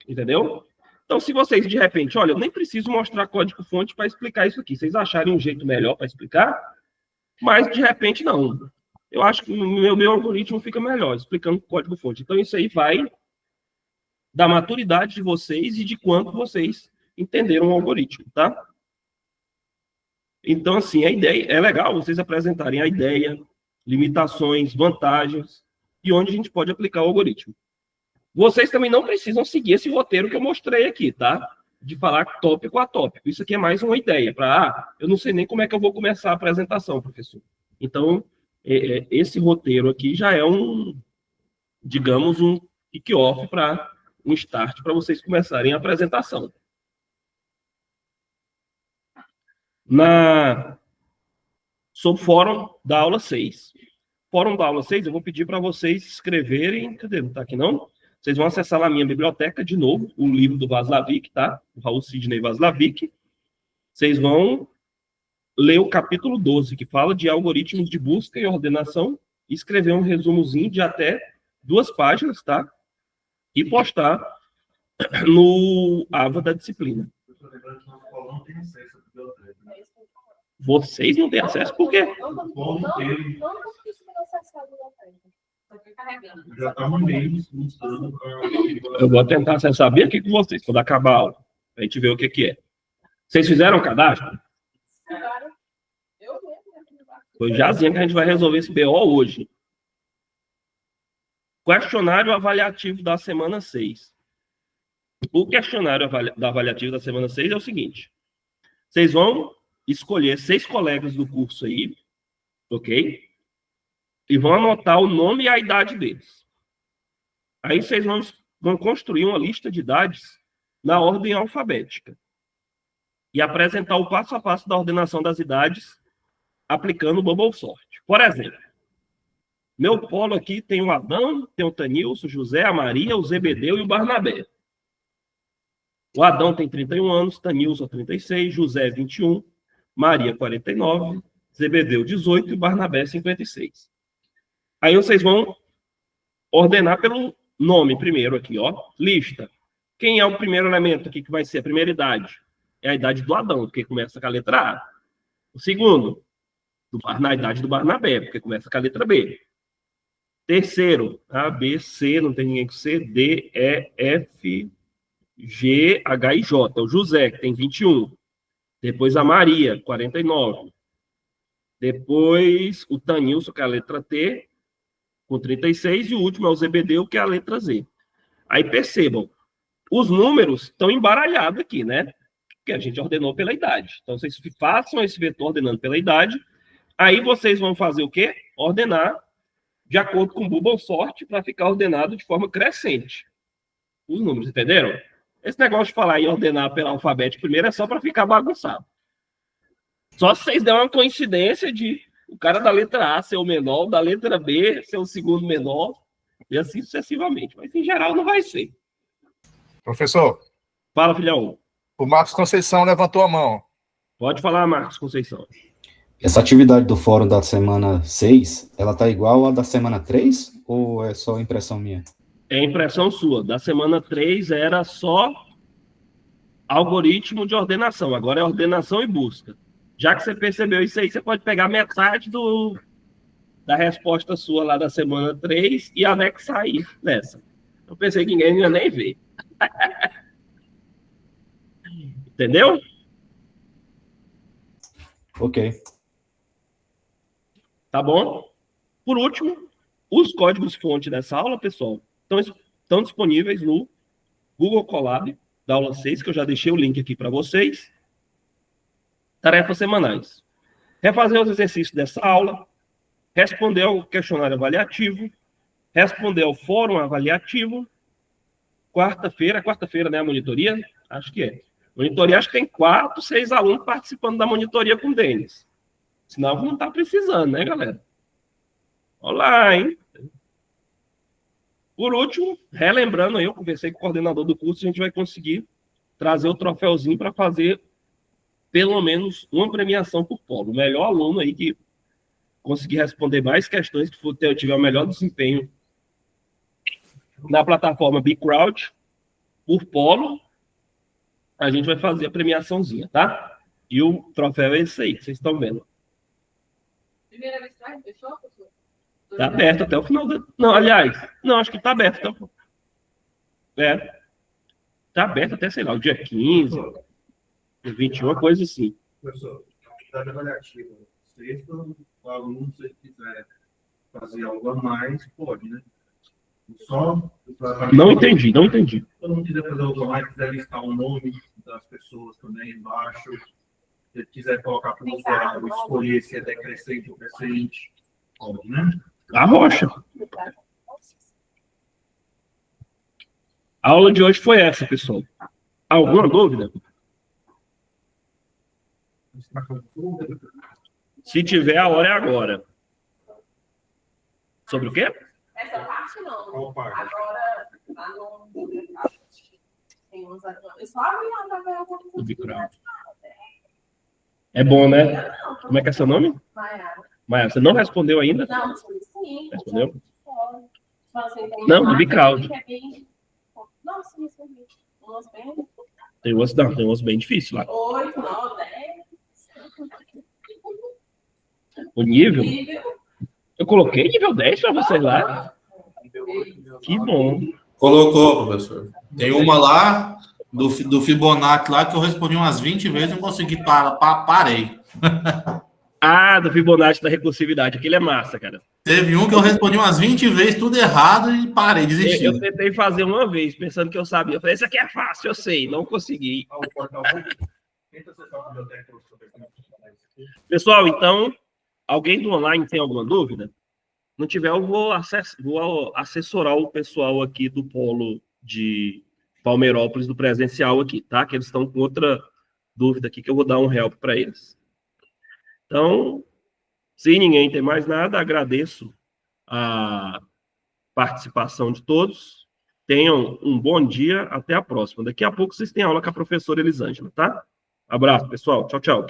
Entendeu? Então, se vocês, de repente, olha, eu nem preciso mostrar código-fonte para explicar isso aqui. Vocês acharem um jeito melhor para explicar, mas, de repente, não. Eu acho que o meu algoritmo fica melhor, explicando o código-fonte. Então, isso aí vai da maturidade de vocês e de quanto vocês entenderam o algoritmo, tá? Então, assim, a ideia é legal vocês apresentarem a ideia, limitações, vantagens e onde a gente pode aplicar o algoritmo. Vocês também não precisam seguir esse roteiro que eu mostrei aqui, tá? De falar tópico a tópico. Isso aqui é mais uma ideia para, eu não sei nem como é que eu vou começar a apresentação, professor. Então, esse roteiro aqui já é digamos, um kick-off para um start para vocês começarem a apresentação. Sobre o fórum da aula 6. Fórum da aula 6, eu vou pedir para vocês escreverem. Cadê? Não está aqui, não? Vocês vão acessar lá a minha biblioteca, de novo, o livro do Vazlavik, tá? O Raul Sidney Vazlavik. Vocês vão ler o capítulo 12, que fala de algoritmos de busca e ordenação, e escrever um resumozinho de até 2 páginas, tá? E postar no aba da disciplina. Vocês não têm acesso por quê? Já está no meio. Eu vou tentar acessar bem aqui com vocês, quando acabar a aula, pra gente ver o que é. Vocês fizeram o cadastro? Foi jazinha que a gente vai resolver esse BO hoje. Questionário avaliativo da semana 6. O questionário avaliativo da semana 6 é o seguinte. Vocês vão escolher 6 colegas do curso aí, ok? E vão anotar o nome e a idade deles. Aí vocês vão construir uma lista de idades na ordem alfabética. E apresentar o passo a passo da ordenação das idades aplicando o Bubble Sort. Por exemplo, meu polo aqui tem o Adão, tem o Tanilson, o José, a Maria, o Zebedeu e o Barnabé. O Adão tem 31 anos, Tanilson 36, José 21, Maria 49, Zebedeu 18 e o Barnabé 56. Aí vocês vão ordenar pelo nome primeiro aqui, ó. Lista. Quem é o primeiro elemento aqui que vai ser a primeira idade? É a idade do Adão, porque começa com a letra A. O segundo, na idade do Barnabé, porque começa com a letra B. Terceiro, A, B, C, não tem ninguém com C, D, E, F, G-H-I-J. O José, que tem 21. Depois a Maria, 49. Depois o Tanilson, que é a letra T, com 36. E o último é o Zebedeu, que é a letra Z. Aí percebam, os números estão embaralhados aqui, né? Porque a gente ordenou pela idade. Então, vocês façam esse vetor ordenando pela idade. Aí vocês vão fazer o quê? Ordenar de acordo com o Bubble Sort para ficar ordenado de forma crescente. Os números, entenderam? Esse negócio de falar em ordenar pelo alfabeto primeiro é só para ficar bagunçado. Só se vocês derem uma coincidência de o cara da letra A ser o menor, da letra B ser o segundo menor, e assim sucessivamente. Mas, em geral, não vai ser. Professor, Fala, filhão. o Marcos Conceição levantou a mão. Pode falar, Marcos Conceição. Essa atividade do fórum da semana 6, ela tá igual à da semana 3? Ou é só impressão minha? É impressão sua. Da semana 3 era só algoritmo de ordenação. Agora é ordenação e busca. Já que você percebeu isso aí, você pode pegar metade da resposta sua lá da semana 3 e anexar aí nessa. Eu pensei que ninguém ia nem ver. Entendeu? Ok. Tá bom? Por último, os códigos-fonte dessa aula, pessoal, estão disponíveis no Google Colab da aula 6, que eu já deixei o link aqui para vocês. Tarefas semanais. Refazer os exercícios dessa aula, responder ao questionário avaliativo, responder ao fórum avaliativo. Quarta-feira, né, a monitoria? Acho que é. Monitoria, acho que tem 4, 6 alunos participando da monitoria com o Denis. Senão não está precisando, né, galera? Olá, hein? Por último, relembrando aí, eu conversei com o coordenador do curso, a gente vai conseguir trazer o troféuzinho para fazer pelo menos uma premiação por polo. O melhor aluno aí que conseguir responder mais questões, que tiver o melhor desempenho na plataforma BigCrowd, por polo, a gente vai fazer a premiaçãozinha, tá? E o troféu é esse aí, que vocês estão vendo. Primeira vez que fechou, professor? Tá aberto até o final do... Não, aliás, não, acho que tá aberto. Tá aberto até, sei lá, o dia 15, 21, coisa assim. Professor, atividade avaliativa. Sexta, o aluno, se ele quiser fazer algo a mais, pode, né? Só. Não entendi. Se todo mundo quiser fazer algo a mais, quiser listar o nome das pessoas também embaixo. Se ele quiser colocar para o usuário, escolher se é decrescente ou crescente, pode, né? A rocha. A aula de hoje foi essa, pessoal. Alguma dúvida? Se tiver, a hora é agora. Sobre o quê? Essa parte não. Qual parte? Agora, lá no... Tem uns... Eu só abri lá pra ver alguma coisa. O Bicrowd. É bom, né? Como é que é seu nome? Maia, você não respondeu ainda? Não, sim. Respondeu? Assim, Não, do Bicrowd. Não, sim, respondi. Umas bem... Tem umas bem difíceis lá. 8, 9, 10. O nível? Eu coloquei nível 10 para vocês lá. Que bom. Colocou, professor. Tem uma lá, do Fibonacci lá, que eu respondi umas 20 vezes e não consegui parei. Ah, do Fibonacci da recursividade. Aquele é massa, cara. Teve um que eu respondi umas 20 vezes, tudo errado, e parei, desisti. Eu tentei fazer uma vez, pensando que eu sabia. Eu falei, esse aqui é fácil, eu sei. Não consegui. Pessoal, então, alguém do online tem alguma dúvida? Não tiver, eu vou assessorar o pessoal aqui do polo de Palmeirópolis, do presencial aqui, tá? Que eles estão com outra dúvida aqui, que eu vou dar um help para eles. Então, se ninguém tem mais nada, agradeço a participação de todos. Tenham um bom dia, até a próxima. Daqui a pouco vocês têm aula com a professora Elisângela, tá? Abraço, pessoal. Tchau, tchau.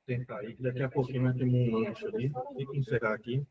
Tentar aí, daqui a pouquinho nós temos um lanche ali. Tem que encerrar aqui.